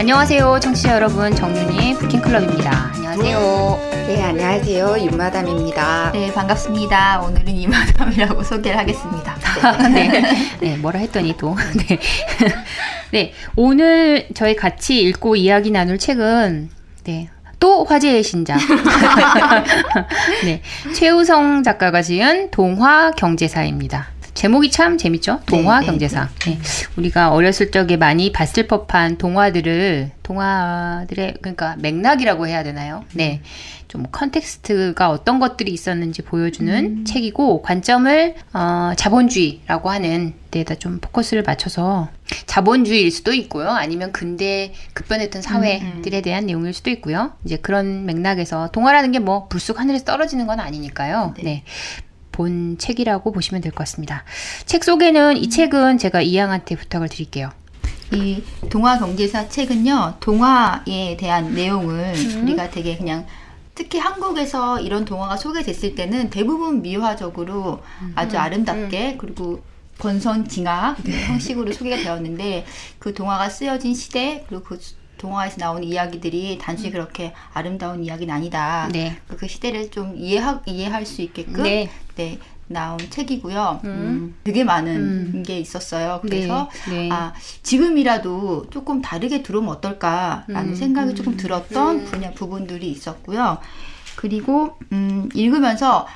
안녕하세요, 청취자 여러분. 정윤이의 부킹클럽입니다. 안녕하세요. 네, 안녕하세요. 윤마담입니다. 네, 반갑습니다. 오늘은 이마담이라고 소개를 하겠습니다. 네, 뭐라 했더니 또. 네. 네, 오늘 저희 같이 읽고 이야기 나눌 책은, 네, 또 화제의 신작. 네, 최우성 작가가 지은 동화 경제사입니다. 제목이 참 재밌죠? 동화 경제사. 네. 우리가 어렸을 적에 많이 봤을 법한 동화들의 그러니까 맥락이라고 해야 되나요? 네. 좀 컨텍스트가 어떤 것들이 있었는지 보여주는 책이고, 관점을 자본주의라고 하는 데에다 좀 포커스를 맞춰서, 자본주의일 수도 있고요. 아니면 근대 급변했던 사회들에 대한 내용일 수도 있고요. 이제 그런 맥락에서 동화라는 게 뭐 불쑥 하늘에서 떨어지는 건 아니니까요. 네. 본 책이라고 보시면 될 것 같습니다. 책 소개는, 이 책은 제가 이양한테 부탁을 드릴게요. 이 동화 경제사 책은요, 동화에 대한 내용을 우리가 되게 그냥, 특히 한국에서 이런 동화가 소개됐을 때는 대부분 미화적으로 아주 아름답게, 그리고 권선징악 형식으로 소개가 되었는데, 그 동화가 쓰여진 시대, 그리고 그 동화에서 나오는 이야기들이 단순히 그렇게 아름다운 이야기는 아니다. 네. 그 시대를 좀 이해할 수 있게끔 네, 나온 책이고요. 되게 많은 게 있었어요. 그래서 네. 지금이라도 조금 다르게 들어오면 어떨까라는 생각이 조금 들었던 부분들이 있었고요. 그리고 읽으면서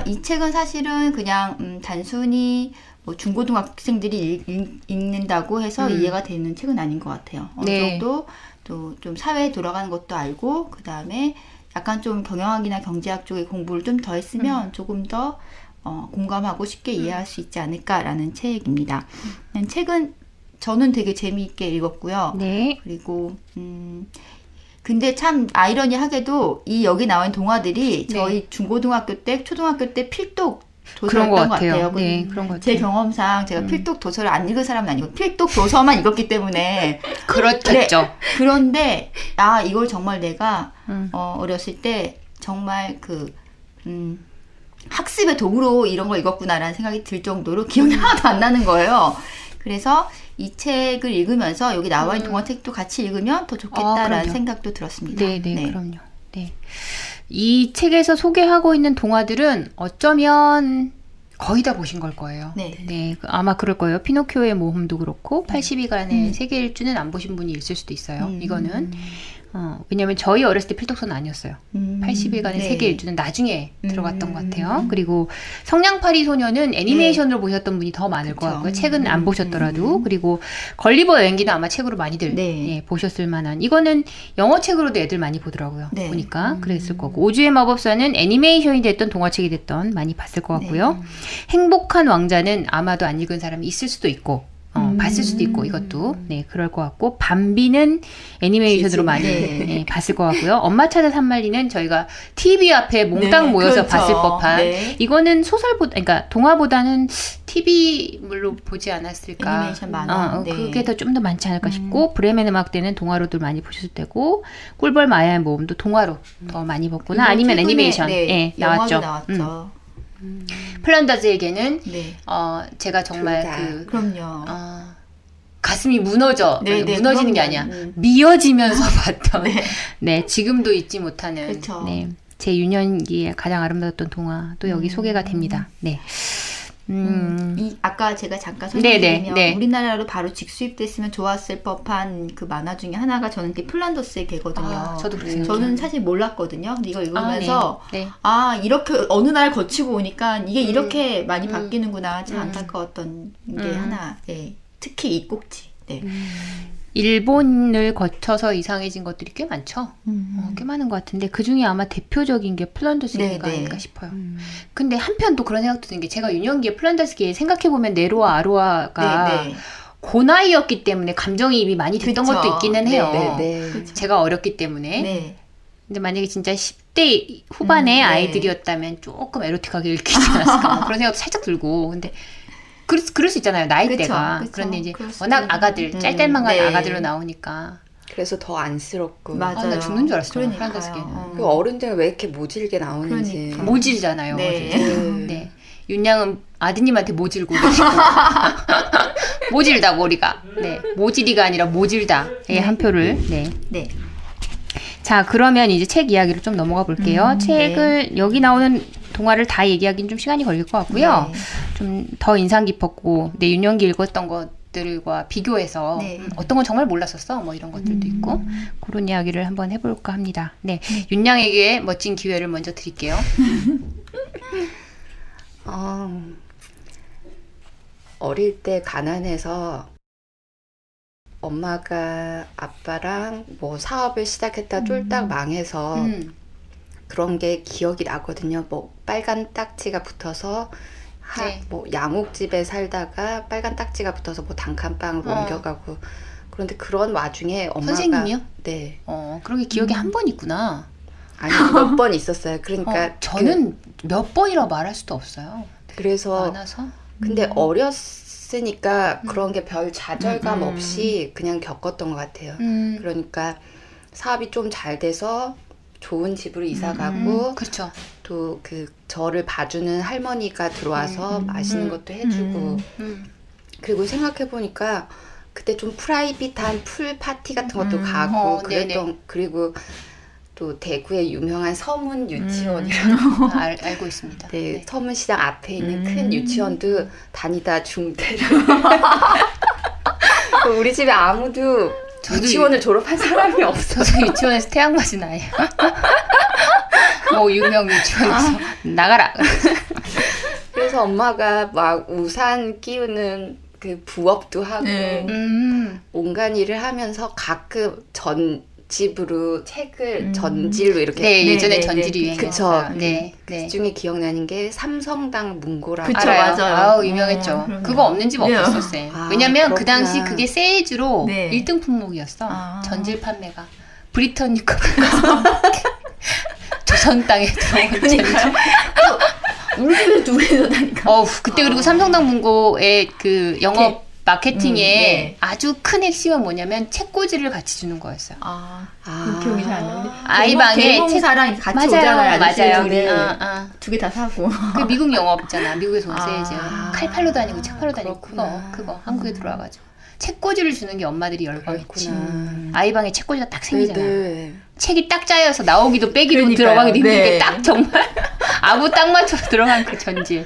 이 책은 사실은 그냥 단순히 뭐 중고등학생들이 읽는다고 해서 이해가 되는 책은 아닌 것 같아요. 어느 정도 또 좀 사회에 돌아가는 것도 알고, 그 다음에 약간 좀 경영학이나 경제학 쪽의 공부를 좀 더 했으면 조금 더 공감하고 쉽게 이해할 수 있지 않을까라는 책입니다. 책은 저는 되게 재미있게 읽었고요. 네. 그리고 근데 참 아이러니하게도 여기 나온 동화들이 저희 중고등학교 때, 초등학교 때 필독 도서였던 것 같아요. 네, 그런 것 같아요. 제 경험상 제가 필독 도서를 안 읽은 사람은 아니고 필독 도서만 읽었기 때문에 그렇겠죠. 네, 그런데 이걸 정말 내가 어렸을 때 정말 학습의 도구로 이런 걸 읽었구나라는 생각이 들 정도로 기억이 하나도 안 나는 거예요. 그래서 이 책을 읽으면서 여기 나와 있는 동화책도 같이 읽으면 더 좋겠다라는 생각도 들었습니다. 네, 그럼요. 네. 이 책에서 소개하고 있는 동화들은 어쩌면 거의 다 보신 걸 거예요. 네, 아마 그럴 거예요. 피노키오의 모험도 그렇고 82간의 세계 일주는 안 보신 분이 있을 수도 있어요. 이거는 왜냐면 저희 어렸을 때 필독서는 아니었어요. 80일간의 세계 일주는 나중에 들어갔던 것 같아요. 그리고 성냥팔이 소녀는 애니메이션으로 보셨던 분이 더 많을 것 같고요. 책은 안 보셨더라도. 그리고 걸리버 여행기는 아마 책으로 많이들 보셨을 만한, 이거는 영어 책으로도 애들 많이 보더라고요. 보니까 그랬을 거고, 오즈의 마법사는 애니메이션이 됐던 동화책이 됐던 많이 봤을 것 같고요. 행복한 왕자는 아마도 안 읽은 사람이 있을 수도 있고 봤을 수도 있고, 이것도 그럴 것 같고, 밤비는 애니메이션으로 많이 봤을 것 같고요. 엄마 찾아 산말리는 저희가 TV 앞에 몽땅 모여서 봤을 법한, 이거는 그러니까 동화보다는 TV물로 보지 않았을까. 애니메이션 많아. 그게 좀 더 많지 않을까 싶고, 브레멘 음악대는 동화로도 많이 보셨을 때고, 꿀벌 마야의 모험도 동화로 더 많이 봤구나. 아니면 애니메이션 나왔죠. 플란다즈에게는 제가 정말 그럼요. 가슴이 무너지는 게 아니야. 미어지면서 봤던 지금도 잊지 못하는 제 유년기에 가장 아름다웠던 동화도 여기 소개가 됩니다. 네. 아까 제가 잠깐 설명드리면 우리나라로 바로 직수입됐으면 좋았을 법한 그 만화 중에 하나가 저는 플란더스의 개거든요. 저도 그래요. 저는 사실 몰랐거든요. 근데 이걸 읽으면서 이렇게 어느 날 거치고 오니까 이게 이렇게 많이 바뀌는구나. 참 안타까웠던 게 하나. 특히 이 꼭지. 일본을 거쳐서 이상해진 것들이 꽤 많죠. 꽤 많은 것 같은데 그중에 아마 대표적인 게 플란더스계가 아닐까 싶어요. 근데 한편 또 그런 생각도 드는 게, 제가 유년기에 플란더스계 생각해보면 네로와 아로아가 고나이였기 때문에 감정이입이 많이 됐던 것도 있기는 해요. 제가 어렸기 때문에. 근데 만약에 진짜 10대 후반의 아이들이었다면 조금 에로틱하게 읽히지 않았을까, 그런 생각도 살짝 들고. 근데 그럴 수 있잖아요, 나이대가. 그런데 이제 워낙 아가들, 짤짤망한 아가들로 나오니까. 그래서 더 안쓰럽고. 맞아요. 나 죽는 줄 알았어요. 플란더스계는. 그 어른들은 왜 이렇게 모질게 나오는지. 모질잖아요. 윤양은 아드님한테 모질고 계시고 모질다 머리가. 네, 모질이가 아니라 모질다의 한 표를. 네. 네. 자, 그러면 이제 책 이야기를 좀 넘어가 볼게요. 책을 네. 여기 나오는 동화를 다 얘기하기는 좀 시간이 걸릴 것 같고요. 네. 좀 더 인상 깊었고, 내 윤영기 읽었던 것들과 비교해서 네. 어떤 건 정말 몰랐었어. 뭐 이런 것들도 있고 그런 이야기를 한번 해볼까 합니다. 네, 윤양에게 멋진 기회를 먼저 드릴게요. 어릴 때 가난해서 엄마가 아빠랑 뭐 사업을 시작했다 쫄딱 망해서 그런 게 기억이 나거든요. 뭐 빨간 딱지가 붙어서 네. 뭐 양옥집에 살다가 빨간 딱지가 붙어서 뭐 단칸방으로 옮겨가고 그런데 그런 와중에 엄마가 선생님이요? 네. 그런 게 기억에 한 번 있구나. 아니 몇 번 있었어요. 그러니까 저는 몇 번이라고 말할 수도 없어요. 그래서 많아서. 근데 어렸으니까 그런 게 별 좌절감 없이 그냥 겪었던 것 같아요. 그러니까 사업이 좀 잘 돼서 좋은 집으로 이사 가고 그렇죠. 또 그 저를 봐주는 할머니가 들어와서 맛있는 것도 해주고 그리고 생각해 보니까 그때 좀 프라이빗한 풀 파티 같은 것도 가고 그랬던 네네. 그리고 또 대구의 유명한 서문 유치원이라고 알고 있습니다. 네, 네. 서문시장 앞에 있는 큰 유치원도 다니다 중퇴를 우리 집에 아무도 유치원을 졸업한 사람이 없어요. 저도 유치원에서 태양 맞은 아이예요. 뭐 유명 유치원에서 나가라. 그래서 엄마가 막 우산 끼우는 그 부업도 하고 온갖 일을 하면서 가끔 집으로 책을 전질로 이렇게 네, 예전에 전질이 유행했어요. 그쵸. 네, 그 중에 기억나는 게 삼성당 문고라고. 그쵸, 맞아요. 아우, 유명했죠. 그거 없는 집 없었어요. 왜냐면 그렇구나. 그 당시 그게 세일즈로 네. 1등 품목이었어. 전질 판매가. 브리터니 컵에 조선 땅에 들어온 전질. 우리 집에 두 개서 다니까. 그때 그리고 삼성당 문고의 그 영업 마케팅에 아주 큰 핵심은 뭐냐면 책꽂이를 같이 주는 거였어요. 기억이 잘 안 나는데. 아이방에 개봉사랑 같이 맞아요, 오잖아요. 맞아요. 두 개 다 사고. 그 미국 영업 있잖아. 미국에서 온 세일즈. 칼 팔러 다니고 책 팔러 다니고 그거 한국에 들어와가지고 책꽂이를 주는 게 엄마들이 열광했지. 아이방에 책꽂이가 딱 생기잖아. 네. 책이 딱 짜여서 나오기도 빼기도 그러니까요. 들어가기도 힘든데 네. 딱 정말 아무 딱 맞춰서 들어간 그 전질.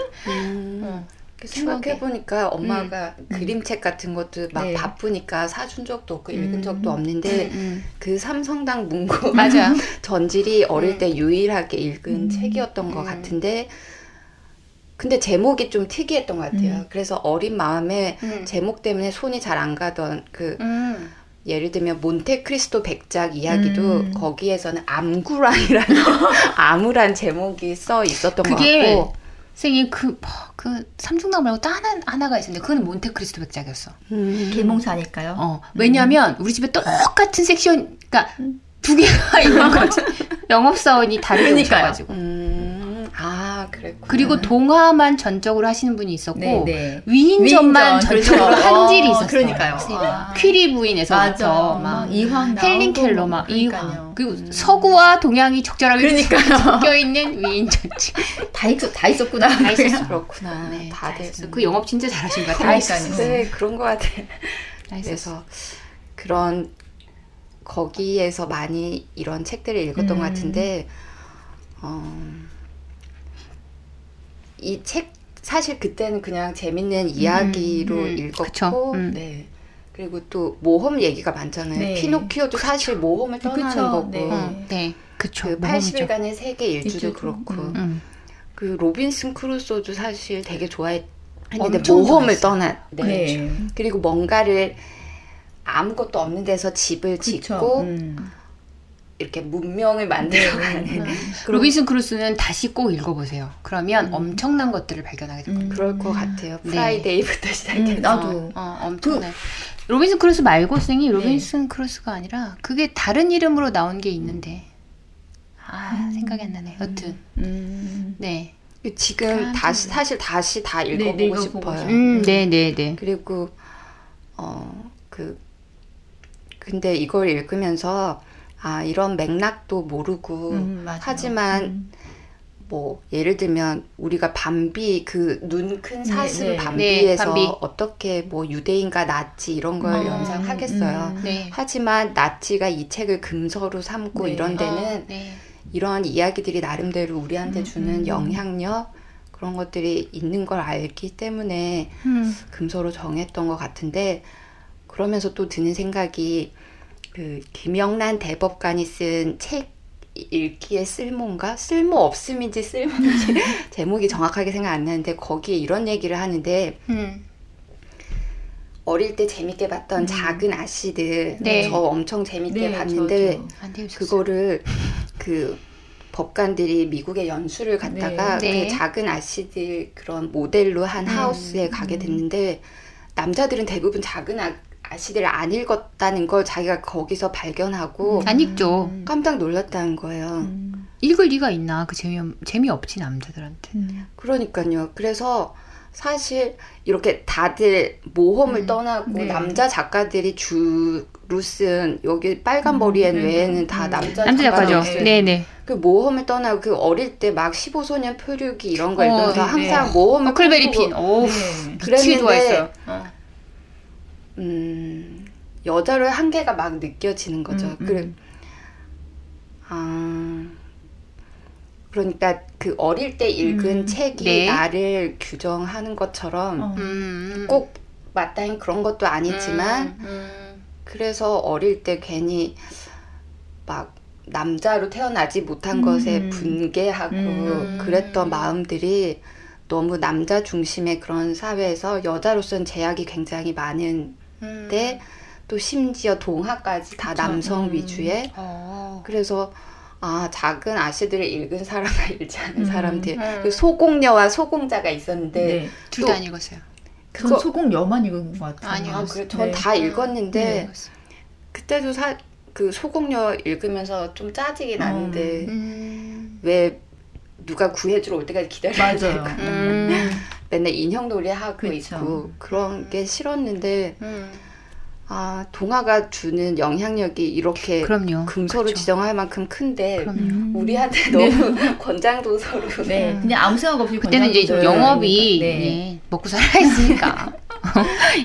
생각해보니까 엄마가 그림책 같은 것도 막 바쁘니까 사준 적도 없고 읽은 적도 없는데 그 삼성당 문고 맞아. 전질이 어릴 때 유일하게 읽은 책이었던 것 같은데 근데 제목이 좀 특이했던 것 같아요. 그래서 어린 마음에 제목 때문에 손이 잘 안 가던 예를 들면 몬테크리스토 백작 이야기도 거기에서는 암구란이라는 암울한 제목이 써 있었던 것 같고 선생님 그 삼중당 말고 또 하나가 있었는데 그건 몬테크리스토 백작이었어. 개몽사니까요. 왜냐하면 우리 집에 똑같은 섹션, 그러니까 두 개가 있는 거죠. 영업사원이 다르게 오셔가지고. 그랬구나. 그리고 동화만 전적으로 하시는 분이 있었고 네네. 위인전만 전적으로 한 질이 있었어요. 그러니까요. 퀴리 부인에서부터 막 이황 헬린 켈러 막 이황 그리고 서구와 동양이 적절하게 섞여 있는 위인전집 다 있었구나. 다 있었어. 그렇구나. 네, 다들 있었어. 그 영업 진짜 잘하신 것 같아요. 다 있었어요. 네, 그런 것 같아요. 그래서 그런 거기에서 많이 이런 책들을 읽었던 것 같은데 이 책 사실 그때는 그냥 재밌는 이야기로 읽었고 네. 그리고 또 모험 얘기가 많잖아요. 네. 피노키오도 사실 모험을 떠나는 거고 네. 그쵸. 그 80일간의 세계 일주도 그렇고 그 로빈슨 크루소도 사실 되게 좋아했는데 모험을 떠난 네. 그리고 뭔가를 아무것도 없는 데서 집을 짓고 이렇게 문명을 만들어가는 로빈슨 크루소는 다시 꼭 읽어보세요. 그러면 엄청난 것들을 발견하게 될 거예요. 그럴 것 같아요. 프라이데이부터 시작해서 나도 엄청난 로빈슨 크루소 말고 선생님 로빈슨 크루소가 아니라 그게 다른 이름으로 나온 게 있는데 생각이 안 나네. 여튼 네. 지금 사실 다시 다 읽어보고 싶어요. 네네네. 그리고 근데 이걸 읽으면서 이런 맥락도 모르고 하지만 뭐 예를 들면 우리가 밤비 그 눈 큰 사슴 네, 네. 밤비에서 네, 밤비. 어떻게 뭐 유대인과 나치 이런 걸 연상하겠어요. 네. 하지만 나치가 이 책을 금서로 삼고 네. 이런 데는 네. 이런 이야기들이 나름대로 우리한테 주는 영향력 그런 것들이 있는 걸 알기 때문에 금서로 정했던 것 같은데 그러면서 또 드는 생각이 그 김영란 대법관이 쓴 책 읽기에 쓸모인가? 쓸모 없음인지 쓸모인지 제목이 정확하게 생각 안 나는데 거기에 이런 얘기를 하는데 어릴 때 재밌게 봤던 작은 아씨들 네. 저 엄청 재밌게 네, 봤는데 저도. 그거를 그 법관들이 미국에 연수를 갔다가 네. 그 작은 아씨들 그런 모델로 한 하우스에 가게 됐는데 남자들은 대부분 작은 아씨들을 안 읽었다는 걸 자기가 거기서 발견하고 안 읽죠. 깜짝 놀랐다는 거예요. 읽을 리가 있나? 그 재미없지 남자들한테. 그러니까요. 그래서 사실 이렇게 다들 모험을 떠나고 네. 남자 작가들이 주로 쓴 여기 빨간 머리엔 외에는 다 남자 작가죠. 작가들. 네네. 그 모험을 떠나고 그 어릴 때 막 15소년 표류기 이런 거 읽으면서 네, 항상 네. 모험을 허클베리 핀. 꿈꾸고 오, 네. 미치게 좋아했어요. 여자로의 한계가 막 느껴지는 거죠. 그러니까 그 어릴 때 읽은 책이 네. 나를 규정하는 것처럼 꼭 마땅히 그런 것도 아니지만 그래서 어릴 때 괜히 막 남자로 태어나지 못한 것에 분개하고 그랬던 마음들이 너무 남자 중심의 그런 사회에서 여자로서는 제약이 굉장히 많은데 또 심지어 동화까지 다 남성 위주의 그래서 작은 아씨들을 읽은 사람과 읽지 않은 사람들 그 소공녀와 소공자가 있었는데 네. 둘 다 안 읽었어요. 전 소공여만 읽은 것 같아요. 아니요. 그래 전 다 읽었는데 네. 그때도 그 소공녀 읽으면서 좀 짜증이 나는데 왜 누가 구해주러 올 때까지 기다려야 되고 맨날 인형놀이 하고 그쵸. 있고 그런 게 싫었는데 동화가 주는 영향력이 이렇게 그럼요. 금서로 그렇죠. 지정할 만큼 큰데 그럼요. 우리한테 너무 권장도서로 네, 그냥 아무 생각 없이 그때는 이제 권장도서를 영업이 네. 네, 먹고 살아야 했으니까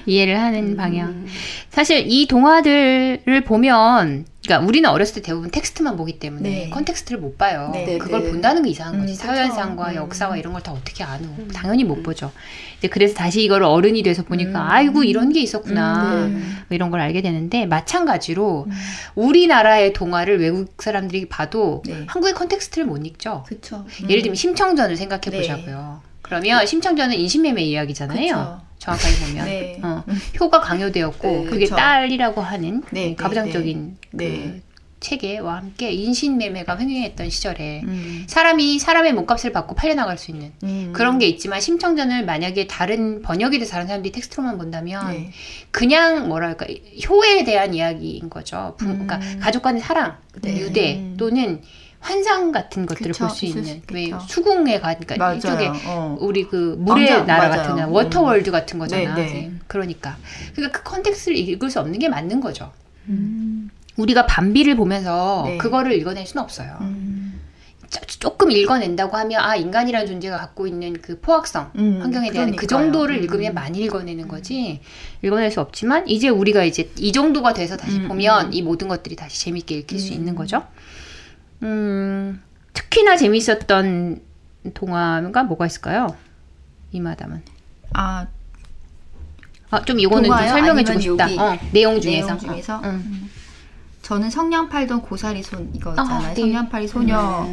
이해를 하는 방향. 사실 이 동화들을 보면 그러니까 우리는 어렸을 때 대부분 텍스트만 보기 때문에 네. 컨텍스트를 못 봐요. 네, 그걸 네. 본다는 게 이상한 거지. 그렇죠. 사회상과 역사와 이런 걸 다 어떻게 아노. 당연히 못 보죠. 이제 그래서 다시 이걸 어른이 돼서 보니까 아이고 이런 게 있었구나. 뭐 이런 걸 알게 되는데 마찬가지로 우리나라의 동화를 외국 사람들이 봐도 네. 한국의 컨텍스트를 못 읽죠. 그쵸. 예를 들면 심청전을 생각해 네. 보자고요. 그러면 심청전은 인신매매 이야기잖아요. 그쵸. 정확하게 보면 네. 효가 강요되었고 네, 그게 그쵸. 딸이라고 하는 네, 가부장적인 네. 그 체계와 함께 인신매매가 횡행했던 시절에 음. 사람이 사람의 몸값을 받고 팔려나갈 수 있는 음. 그런 게 있지만 심청전을 만약에 다른 번역이 돼서 다른 사람들이 텍스트로만 본다면 네. 그냥 뭐랄까 효에 대한 이야기인 거죠. 그러니까 가족 간의 사랑, 네. 유대 또는 환상 같은 것들을 그쵸, 볼 수 있을 있는 수 왜 있겠죠. 수궁에 가니까 맞아요. 이쪽에 어. 우리 그 물의 왕자, 나라 맞아요. 같은 워터월드 같은 거잖아. 네, 네. 그러니까 그 컨텍스트를 읽을 수 없는 게 맞는 거죠. 우리가 밤비를 보면서 네. 그거를 읽어낼 수는 없어요. 조금 읽어낸다고 하면 인간이라는 존재가 갖고 있는 그 포악성, 환경에 대한 그 그러니까요. 정도를 읽으면 많이 읽어내는 거지 읽어낼 수 없지만 이제 우리가 이제 이 정도가 돼서 다시 보면 이 모든 것들이 다시 재밌게 읽힐 수 있는 거죠. 특히나 재밌었던 동화가 뭐가 있을까요? 이 마담은. 좀 이거는 좀 동화요? 설명해주고 싶다. 아니면 내용 중에서. 내용 중에서? 저는 성냥 팔던 고사리 손 이거 있잖아요. 네. 성냥 팔이 소녀가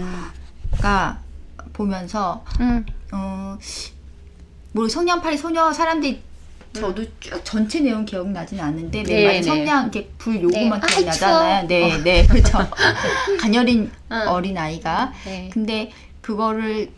보면서 성냥 팔이 소녀 사람들이 저도 쭉 전체 내용 기억나지는 않는데 네, 맨 마지막에 네. 성냥 이렇게 불 요구만 네. 기억나잖아요. 네, 그렇죠. 가녀린 어린 아이가. 네. 근데 그거를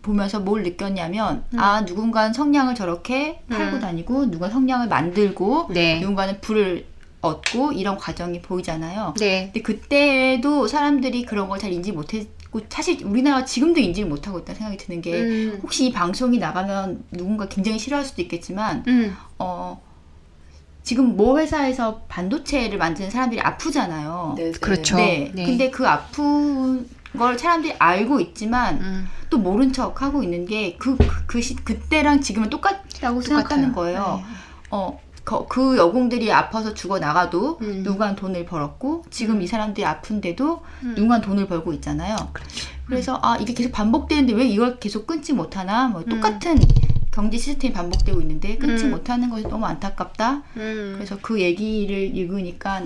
보면서 뭘 느꼈냐면 누군가는 성냥을 저렇게 팔고 다니고 누가 성냥을 만들고 네. 누군가는 불을 얻고 이런 과정이 보이잖아요. 네. 근데 그때도 사람들이 그런 걸 잘 인지 못했고 사실 우리나라가 지금도 인지를 못하고 있다는 생각이 드는 게 혹시 이 방송이 나가면 누군가 굉장히 싫어할 수도 있겠지만 지금 모 회사에서 반도체를 만드는 사람들이 아프잖아요. 네, 그렇죠. 네. 네. 근데 그 아픈 걸 사람들이 알고 있지만 또 모른 척 하고 있는 게 그때랑 지금은 똑같다고 생각하는 거예요. 네. 그 여공들이 아파서 죽어 나가도 누군가는 돈을 벌었고 지금 이 사람들이 아픈데도 누군가는 돈을 벌고 있잖아요. 그렇죠. 그래서 이게 계속 반복되는데 왜 이걸 계속 끊지 못하나? 뭐 똑같은 경제 시스템이 반복되고 있는데 끊지 못하는 것이 너무 안타깝다. 그래서 그 얘기를 읽으니까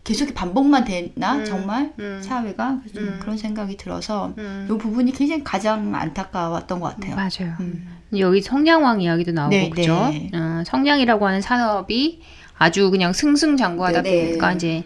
계속 반복만 되나 정말 사회가 그런 생각이 들어서 이 부분이 굉장히 가장 안타까웠던 것 같아요. 맞아요. 여기 성냥왕 이야기도 나오고 네, 그죠? 네. 성냥이라고 하는 산업이 아주 그냥 승승장구하다 보니까 이제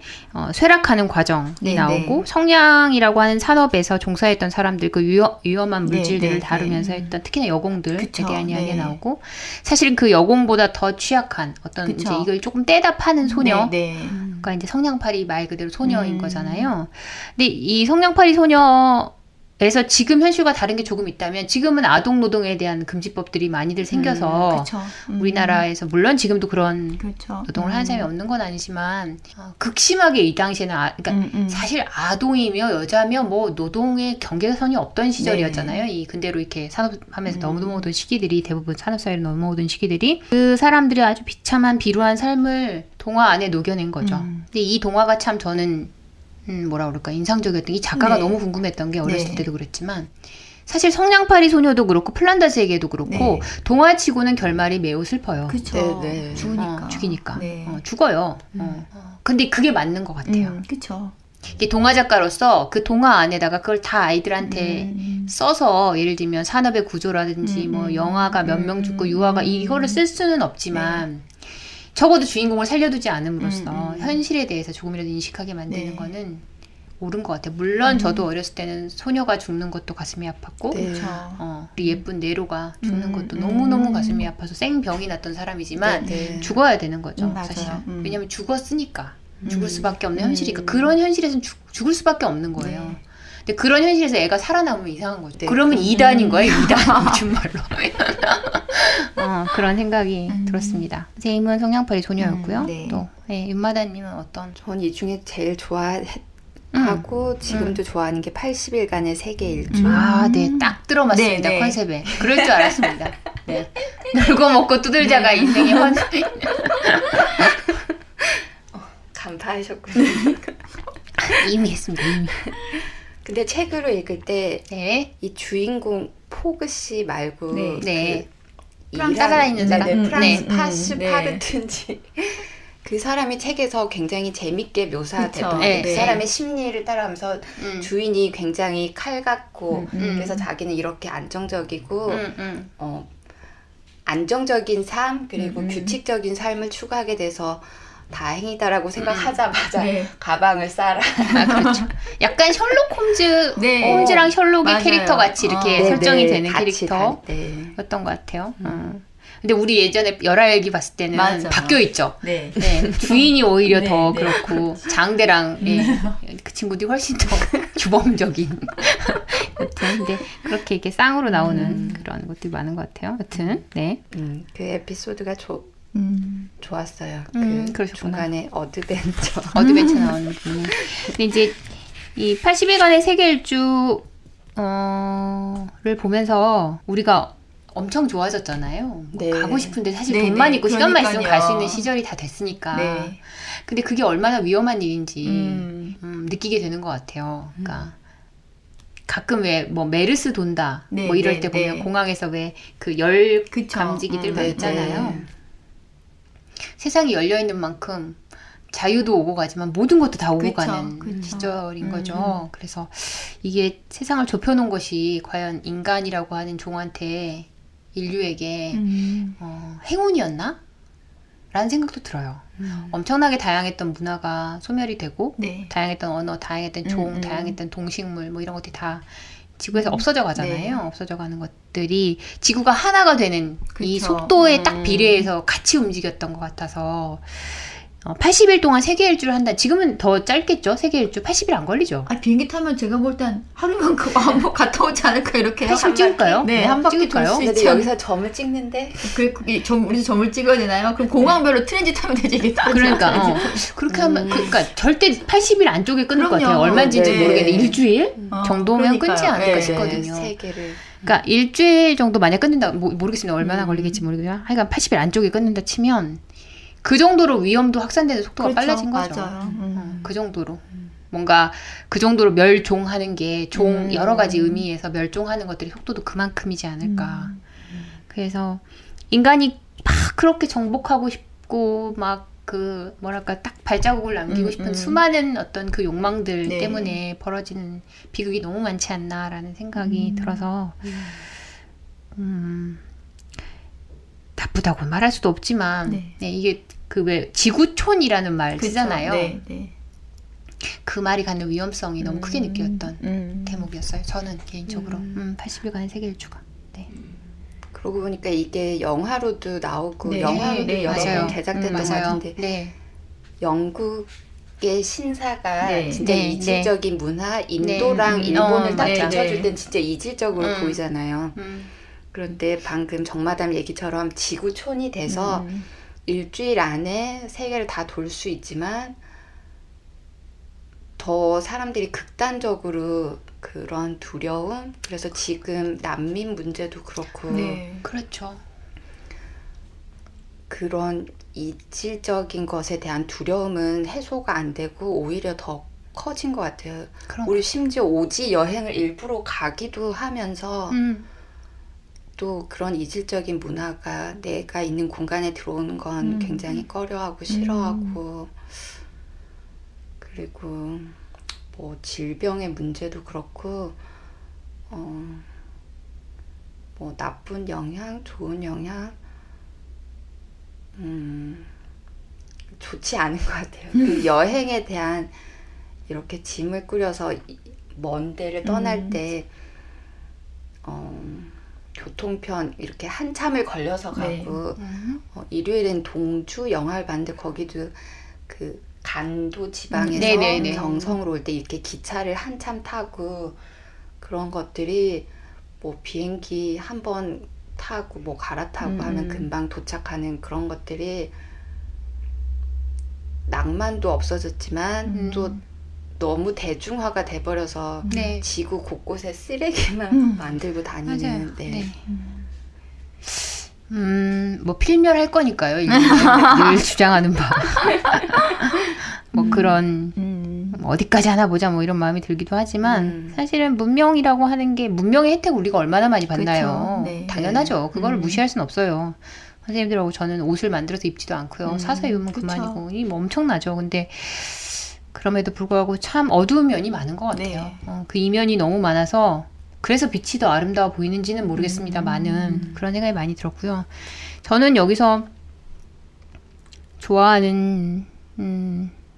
쇠락하는 과정이 나오고 성냥이라고 하는 산업에서 종사했던 사람들 그 위험한 물질들을 다루면서 했던 특히나 여공들에 대한 이야기가 나오고 사실 그 여공보다 더 취약한 어떤 이제 이걸 조금 떼다 파는 소녀 그러니까 이제 성냥팔이 말 그대로 소녀인 거잖아요. 근데 이 성냥팔이 소녀 그래서 지금 현실과 다른 게 조금 있다면 지금은 아동 노동에 대한 금지법들이 많이들 생겨서 우리나라에서 물론 지금도 그런 노동을 하는 사람이 없는 건 아니지만 극심하게 이 당시에는 그러니까 사실 아동이며 여자며 뭐 노동의 경계선이 없던 시절이었잖아요. 이 근대로 이렇게 산업하면서 넘어오던 시기들이 대부분 산업사회로 넘어오던 시기들이 그 사람들이 아주 비참한 비루한 삶을 동화 안에 녹여낸 거죠. 근데 이 동화가 참 저는 뭐라 그럴까 인상적이었던 이 작가가 너무 궁금했던 게 어렸을 때도 그랬지만 사실 성냥팔이 소녀도 그렇고 플란다스에게도 그렇고 동화치고는 결말이 매우 슬퍼요. 그렇죠. 죽이니까 죽어요. 근데 그게 맞는 것 같아요. 그렇죠. 동화 작가로서 그 동화 안에다가 그걸 다 아이들한테 써서 예를 들면 산업의 구조라든지 뭐 영아가 몇 명 죽고 유아가 이거를 쓸 수는 없지만 적어도 주인공을 살려두지 않음으로써 현실에 대해서 조금이라도 인식하게 만드는 거는 옳은 것 같아요. 물론 저도 어렸을 때는 소녀가 죽는 것도 가슴이 아팠고 우리 예쁜 네로가 죽는 것도 너무너무 가슴이 아파서 생병이 났던 사람이지만 죽어야 되는 거죠. 사실. 왜냐하면 죽었으니까. 죽을 수밖에 없는 현실이니까. 그런 현실에서는 죽을 수밖에 없는 거예요. 근데 그런 현실에서 애가 살아남으면 이상한 거죠. 그러면 2단인 거예요. 2단. 정말로. 그런 생각이 들었습니다. 선생님은 성냥팔이 소녀였고요. 또 윤마다님은 어떤? 전 이 중에 제일 좋아하고 지금도 좋아하는 게 80일간의 세계 일주. 네. 딱 들어맞습니다. 컨셉에. 그럴 줄 알았습니다. 네. 놀고 먹고 두들자가 인생의 컨셉. 감사하셨군요. 이미 했습니다. 이미. 근데 책으로 읽을 때 이 주인공 포그 씨 말고 프랑스 살아있는 사람 프랑스 파스파르트인지 그 사람이 책에서 굉장히 재밌게 묘사됐던 그 사람의 심리를 따라가면서 주인이 굉장히 칼 같고 그래서 자기는 이렇게 안정적이고 안정적인 삶 그리고 규칙적인 삶을 추구하게 돼서 다행이다라고 생각하자마자 가방을 싸라. 그렇죠. 약간 셜록 홈즈랑 셜록의 캐릭터 같이 이렇게 설정이 되는 캐릭터였던 것 같아요. 근데 우리 예전에 열하일기 봤을 때는 바뀌어 있죠. 주인이 오히려 더 그렇고 장대랑 그 친구들이 훨씬 더 주범적인. 근데 그렇게 이렇게 쌍으로 나오는 그런 것들이 많은 것 같아요. 여튼 그 에피소드가 좋았어요. 그 중간에 어드벤처 나오는 부분. 근데 이제 이 80일간의 세계 일주를 보면서 우리가 엄청 좋아졌잖아요. 가고 싶은데 사실 돈만 있고 시간만 있으면 갈 수 있는 시절이 다 됐으니까. 근데 그게 얼마나 위험한 일인지 느끼게 되는 것 같아요. 그러니까 가끔 왜 뭐 메르스 돈다 뭐 이럴 때 보면 공항에서 왜 그 열 감지기들 막 있잖아요. 세상이 열려있는 만큼 자유도 오고 가지만 모든 것도 다 오고 가는 시절인 거죠. 그래서 이게 세상을 좁혀놓은 것이 과연 인간이라고 하는 종한테 인류에게 행운이었나? 라는 생각도 들어요. 엄청나게 다양했던 문화가 소멸이 되고 다양했던 언어, 다양했던 종, 다양했던 동식물 뭐 이런 것들이 다 지구에서 없어져 가잖아요. 없어져 가는 것들이 지구가 하나가 되는 이 속도에 딱 비례해서 같이 움직였던 것 같아서 80일 동안 세계 일주를 한다. 지금은 더 짧겠죠? 세계 일주 80일 안 걸리죠? 비행기 타면 제가 볼 땐 하루면 뭐 갔다 오지 않을까 이렇게. 80일 찍을까요? 네, 한 바퀴 찍을까요? 근데 여기서 점을 찍는데. 우리도 점을 찍어야 되나요? 그럼 공항별로 트렌짓 하면 되지. 그러니까 그렇게 하면 그러니까 절대 80일 안쪽에 끊을 것 같아요. 얼마인지는 모르겠는데 일주일 정도면 끊지 않을까 싶거든요. 세계를. 그러니까 일주일 정도 만약 끊는다 모르겠습니다. 얼마나 걸리겠지 모르겠지만 하여간 80일 안쪽에 끊는다 치면 그 정도로 위험도 확산되는 속도가 그렇죠, 빨라진 거죠. 맞아요. 그 정도로. 뭔가 그 정도로 멸종하는 게 여러 가지 의미에서 멸종하는 것들이 속도도 그만큼이지 않을까. 그래서 인간이 막 그렇게 정복하고 싶고 막 그 뭐랄까 딱 발자국을 남기고 싶은 수많은 어떤 그 욕망들 때문에 벌어지는 비극이 너무 많지 않나라는 생각이 들어서 나쁘다고 말할 수도 없지만 이게 그 왜 지구촌이라는 말 쓰잖아요. 그 말이 갖는 위험성이 너무 크게 느꼈던 대목이었어요. 저는 개인적으로 80일간의 세계 일주가. 그러고 보니까 이게 영화로도 나오고 영화로도 여러 번 제작됐던 것 같은데 영국의 신사가 진짜 이질적인 문화, 인도랑 일본을 딱 붙여줄 땐 진짜 이질적으로 보이잖아요. 그런데 방금 정마담 얘기처럼 지구촌이 돼서 일주일 안에 세계를 다 돌 수 있지만 더 사람들이 극단적으로 그런 두려움, 그래서 지금 난민 문제도 그렇고 그렇죠. 그런 이질적인 것에 대한 두려움은 해소가 안 되고 오히려 더 커진 것 같아요. 우리 심지어 오지 여행을 일부러 가기도 하면서 또 그런 이질적인 문화가 내가 있는 공간에 들어오는 건 굉장히 꺼려하고 싫어하고 그리고 뭐 질병의 문제도 그렇고 뭐 나쁜 영향, 좋은 영향 좋지 않은 것 같아요. 그 여행에 대한 이렇게 짐을 꾸려서 먼 데를 떠날 때 교통편 이렇게 한참을 걸려서 가고 일요일엔 동주 영화를 봤는데 거기도 그 간도 지방에서 경성으로 올 때 이렇게 기차를 한참 타고 그런 것들이 뭐 비행기 한 번 타고 뭐 갈아타고 하면 금방 도착하는 그런 것들이 낭만도 없어졌지만 또 너무 대중화가 돼버려서 지구 곳곳에 쓰레기만 만들고 다니는 뭐 필멸할 거니까요. 늘 주장하는 바. 뭐 그런 어디까지 하나 보자 뭐 이런 마음이 들기도 하지만 사실은 문명이라고 하는 게 문명의 혜택 우리가 얼마나 많이 받나요? 당연하죠. 그거를 무시할 수는 없어요. 선생님들하고 저는 옷을 만들어서 입지도 않고요. 사서 입으면 그만이고 이 뭐 엄청나죠. 근데 그럼에도 불구하고 참 어두운 면이 많은 것 같아요. 그 이면이 너무 많아서 그래서 빛이 더 아름다워 보이는지는 모르겠습니다만은 그런 생각이 많이 들었고요. 저는 여기서 좋아하는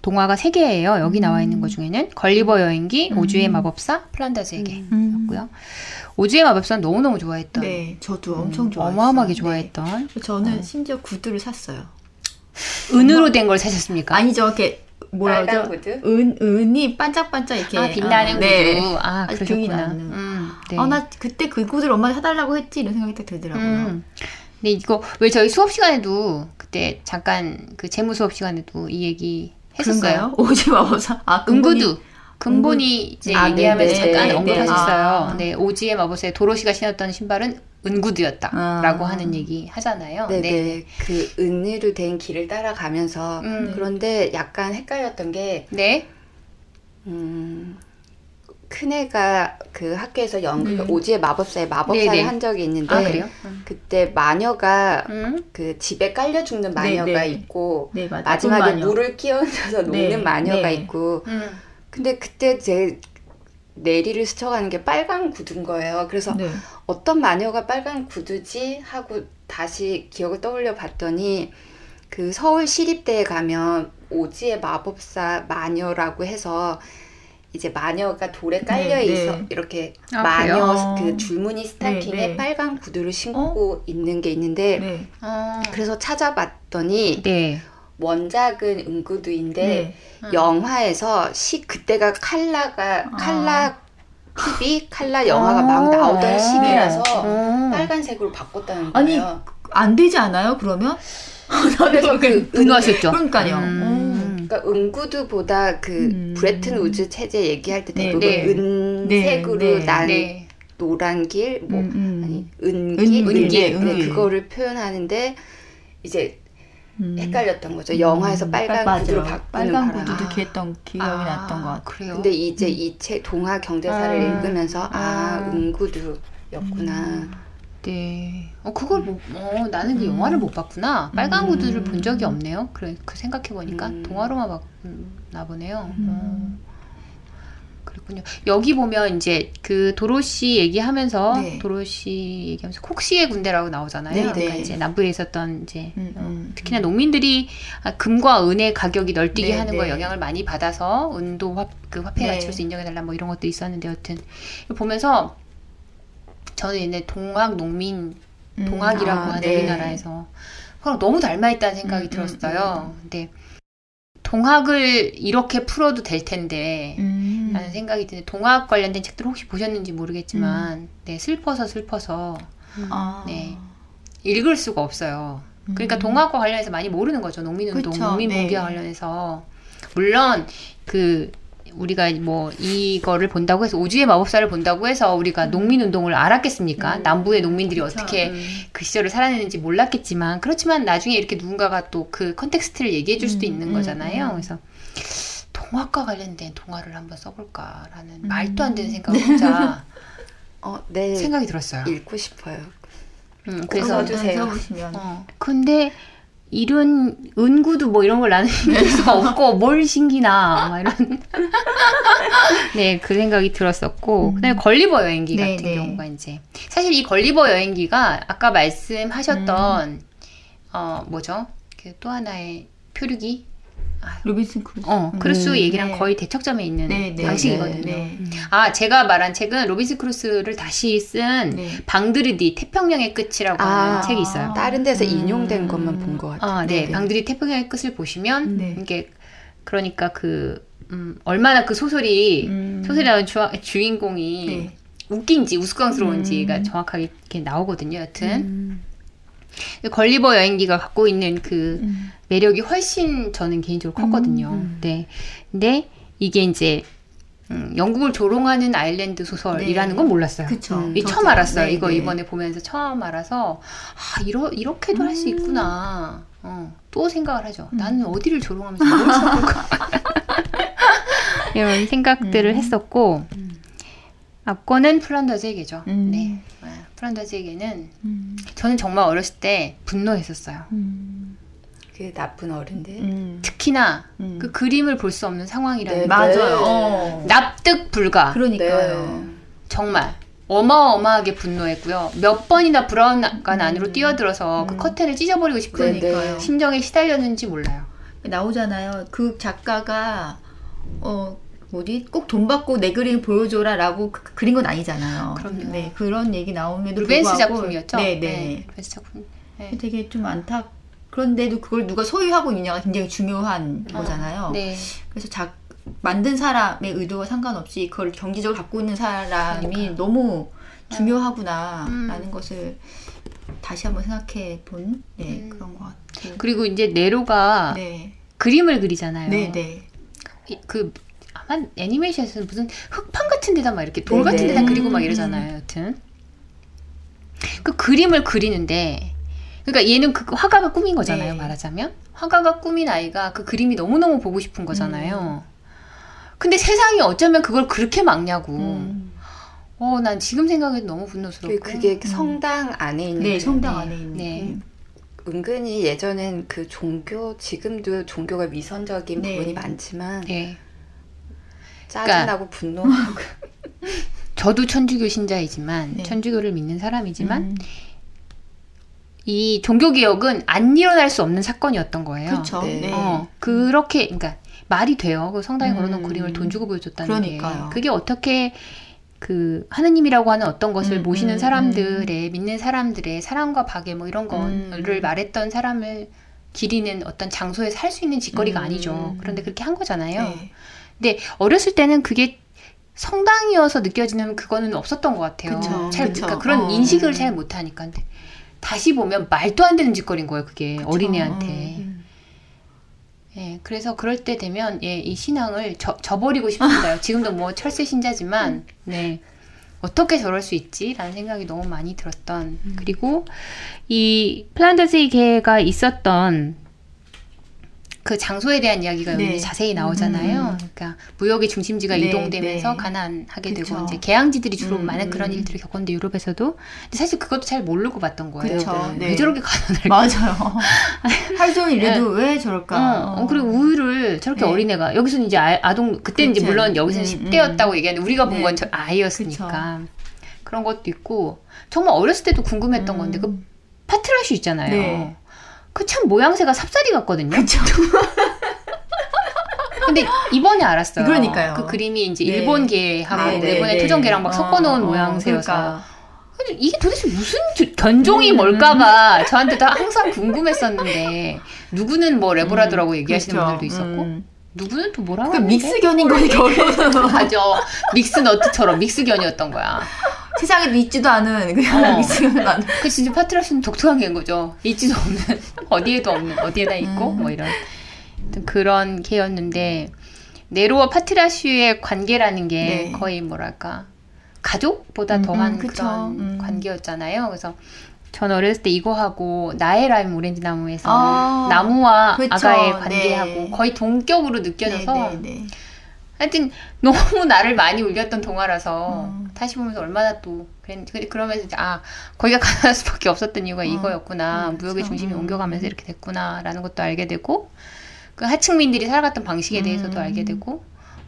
동화가 3개예요. 여기 나와 있는 것 중에는 걸리버 여행기, 오즈의 마법사, 플란다스에게였고요. 오즈의 마법사는 너무너무 좋아했던. 네, 저도 엄청 좋아했어요. 어마어마하게 좋아했던. 저는 심지어 구두를 샀어요. 은으로 된 걸 사셨습니까? 아니죠. 이렇게 뭐라 그러죠? 은이 반짝반짝 이렇게 빛나는 구두. 그러셨구나. 나 그때 그 구두를 엄마가 사달라고 했지 이런 생각이 딱 들더라고요. 근데 이거 왜 저희 수업 시간에도 그때 잠깐 그 재무 수업 시간에도 이 얘기 했었어요. 오지 마법사. 은구두. 근본이 이제 얘기하면서 잠깐 언급하셨어요. 오지의 마법사의 도로시가 신었던 신발은 은구두였다라고 하는 얘기 하잖아요. 네네. 그 은으로 된 길을 따라가면서 그런데 약간 헷갈렸던 게 큰애가 그 학교에서 오지의 마법사의 마법사를 한 적이 있는데 그때 마녀가 그 집에 깔려 죽는 마녀가 있고 마지막에 물을 끼얹어서 녹는 마녀가 있고 근데 그때 제 내리를 스쳐가는 게 빨간 구두인 거예요. 그래서 어떤 마녀가 빨간 구두지 하고 다시 기억을 떠올려 봤더니 그 서울 시립대에 가면 오지의 마법사 마녀라고 해서 이제 마녀가 돌에 깔려 있어 이렇게 마녀 그 줄무늬 스타킹에 빨간 구두를 신고 있는 게 있는데 그래서 찾아봤더니 원작은 은구두인데 영화에서 그때가 칼라 TV 칼라 영화가 막 나오던 시기라서 빨간색으로 바꿨다는 거예요. 아니 안 되지 않아요? 그러면? 그래서 분노하셨죠. 그러니까요. 그러니까 은구두보다 브레튼 우즈 체제 얘기할 때 대부분 은색으로 난 노란 길, 뭐 아니 은길, 그거를 표현하는데 이제 헷갈렸던 거죠. 영화에서 빨간 구두로 바꾸는 빨간 구두도 기억이 났던 것 같아요. 그래요? 근데 이제 이 책 동화 경제사를 읽으면서 은구두였구나. 네. 그걸 나는 그 영화를 못 봤구나. 빨간 구두를 본 적이 없네요. 그래, 생각해 보니까 동화로만 봤나 보네요. 그렇군요. 여기 보면 이제 그 도로시 얘기하면서 도로시 얘기하면서 콕시의 군대라고 나오잖아요. 그러니까 이제 남부에 있었던 이제 특히나 농민들이 금과 은의 가격이 널뛰게 하는 거에 영향을 많이 받아서 은도 화폐 가치로서 인정해달라 뭐 이런 것도 있었는데 여튼 보면서 저는 옛날 동학 농민 동학이라고 하는 우리나라에서 그럼 너무 닮아있다는 생각이 들었어요. 근데 동학을 이렇게 풀어도 될 텐데 라는 생각이 드는데 동학 관련된 책들 혹시 보셨는지 모르겠지만 슬퍼서 네, 읽을 수가 없어요. 그러니까 동학과 관련해서 많이 모르는 거죠. 농민운동, 농민봉기와 관련해서 물론 우리가 뭐 이거를 본다고 해서 오주의 마법사를 본다고 해서 우리가 농민운동을 알았겠습니까? 남부의 농민들이 어떻게 그 시절을 살아내는지 몰랐겠지만 그렇지만 나중에 이렇게 누군가가 또 그 컨텍스트를 얘기해 줄 수도 있는 거잖아요. 그래서 동화과 관련된 동화를 한번 써볼까라는 말도 안 되는 생각을 혼자 생각이 들었어요. 읽고 싶어요. 그래서 써주세요. 근데 이런 은구도 뭐 이런 걸 나는 읽을 수가 없고 뭘 신기나 막 이런 그 생각이 들었었고 그다음에 걸리버 여행기 같은 경우가 이제 사실 이 걸리버 여행기가 아까 말씀하셨던 뭐죠? 또 하나의 표류기 로빈슨 크루소. 크루소 얘기랑 거의 대척점에 있는 방식이거든요. 제가 말한 책은 로빈슨 크루소를 다시 쓴 방드르디 태평양의 끝이라고 하는 책이 있어요. 다른 데서 인용된 것만 본 것 같아요. 방드르디 태평양의 끝을 보시면 이게 그러니까 얼마나 그 소설이 나온 주인공이 웃긴지 우스꽝스러운지가 정확하게 이렇게 나오거든요. 여튼 걸리버 여행기가 갖고 있는 그 매력이 훨씬 저는 개인적으로 컸거든요. 근데 이게 이제 영국을 조롱하는 아일랜드 소설이라는 건 몰랐어요. 처음 알았어요. 이거 이번에 보면서 처음 알아서 이렇게도 할 수 있구나. 또 생각을 하죠. 나는 어디를 조롱하면서 뭘 써볼까. 이런 생각들을 했었고 앞권은 플란더즈의 개죠. 플란더즈의 개는 저는 정말 어렸을 때 분노했었어요. 그 나쁜 어른들. 특히나 그 그림을 볼 수 없는 상황이라는 맞아요. 납득 불가. 그러니까요. 정말 어마어마하게 분노했고요. 몇 번이나 브라운관 안으로 뛰어들어서 그 커튼을 찢어버리고 싶은 심정에 시달렸는지 몰라요. 나오잖아요. 그 작가가 꼭 돈 받고 내 그림 보여줘라라고 그린 건 아니잖아요. 그럼요. 그런 얘기 나오면 루벤스 작품이었죠. 루벤스 작품. 되게 좀 그런데도 그걸 누가 소유하고 있느냐가 굉장히 중요한 거잖아요. 그래서 만든 사람의 의도와 상관없이 그걸 경제적으로 갖고 있는 사람이 너무 중요하구나라는 것을 다시 한번 생각해 본 그런 것 같아요. 그리고 이제 네로가 그림을 그리잖아요. 아마 애니메이션에서는 무슨 흙판 같은 데다 막 이렇게 돌 같은 데다 그리고 막 이러잖아요. 여튼 그 그림을 그리는데 그러니까 얘는 그 화가가 꾸민 거잖아요. 말하자면 화가가 꾸민 아이가 그 그림이 너무너무 보고 싶은 거잖아요. 근데 세상이 어쩌면 그걸 그렇게 막냐고. 난 지금 생각해도 너무 분노스럽고. 그게 성당 안에 있는. 성당 안에 있는. 은근히 예전엔 그 지금도 종교가 위선적인 부분이 많지만 짜증나고 분노하고. 저도 천주교 신자이지만 천주교를 믿는 사람이지만 이 종교개혁은 안 일어날 수 없는 사건이었던 거예요. 그렇죠. 그렇게 그러니까 말이 돼요. 그 성당에 걸어놓은 그림을 돈 주고 보여줬다는 게. 그게 어떻게 하느님이라고 하는 어떤 것을 모시는 사람들의 믿는 사람들의 사랑과 박애 뭐 이런 거를 말했던 사람을 기리는 어떤 장소에서 할 수 있는 짓거리가 아니죠. 그런데 그렇게 한 거잖아요. 네. 근데 어렸을 때는 그게 성당이어서 느껴지는 그거는 없었던 것 같아요. 그러니까 그런 인식을 잘 못하니까. 근데 다시 보면 말도 안 되는 짓거리인 거예요. 그게 어린애한테. 예, 그래서 그럴 때 되면 이 신앙을 저버리고 싶습니다. 지금도 뭐 철새 신자지만 네. 어떻게 저럴 수 있지? 라는 생각이 너무 많이 들었던 그리고 이 플란드스의 개가 있었던 그 장소에 대한 이야기가 여기 자세히 나오잖아요. 그러니까 무역의 중심지가 이동되면서 가난하게 되고 이제 개항지들이 주로 많은 그런 일들을 겪었는데 유럽에서도 근데 사실 그것도 잘 모르고 봤던 거예요. 왜 저렇게 가난할까? 맞아요. 하루 종일 이래도 왜 저럴까? 그리고 우유를 저렇게 어린애가 여기서는 이제 아동 그때 이제 물론 여기서는 10대였다고 얘기하는데 우리가 본 건 아이였으니까 그런 것도 있고 정말 어렸을 때도 궁금했던 건데 그 파트라슈 있잖아요. 그 참 모양새가 삽살이 같거든요. 그쵸. 근데 이번에 알았어요. 그러니까요. 그 그림이 이제 일본계하고 일본의 토종계랑 막 섞어놓은 모양새여서. 그러니까. 이게 도대체 무슨 견종이 뭘까가 저한테도 항상 궁금했었는데 누구는 뭐 레브라도라고 얘기하시는 분들도 있었고 누구는 또 뭐라고 하는데 믹스견인 거니 결혼은. 맞아. 믹스너트처럼 믹스견이었던 거야. 세상에 있지도 않은 그냥 믹스견은 아는. 그 진짜 파트라슈는 독특한 개인 거죠. 있지도 없는 어디에도 없는 어디에다 있고 뭐 이런 그런 개였는데 네로와 파트라슈의 관계라는 게 거의 뭐랄까 가족보다 더한 그런 관계였잖아요. 그래서 전 어렸을 때 이거 하고 나의 라임 오렌지 나무에서 나무와 아가의 관계하고 거의 동격으로 느껴져서 하여튼 너무 나를 많이 울렸던 동화라서 다시 보면서 얼마나 또 그러면서 이제 거기가 가난할 수밖에 없었던 이유가 이거였구나. 무역의 중심이 옮겨가면서 이렇게 됐구나라는 것도 알게 되고 그 하층민들이 살아갔던 방식에 대해서도 알게 되고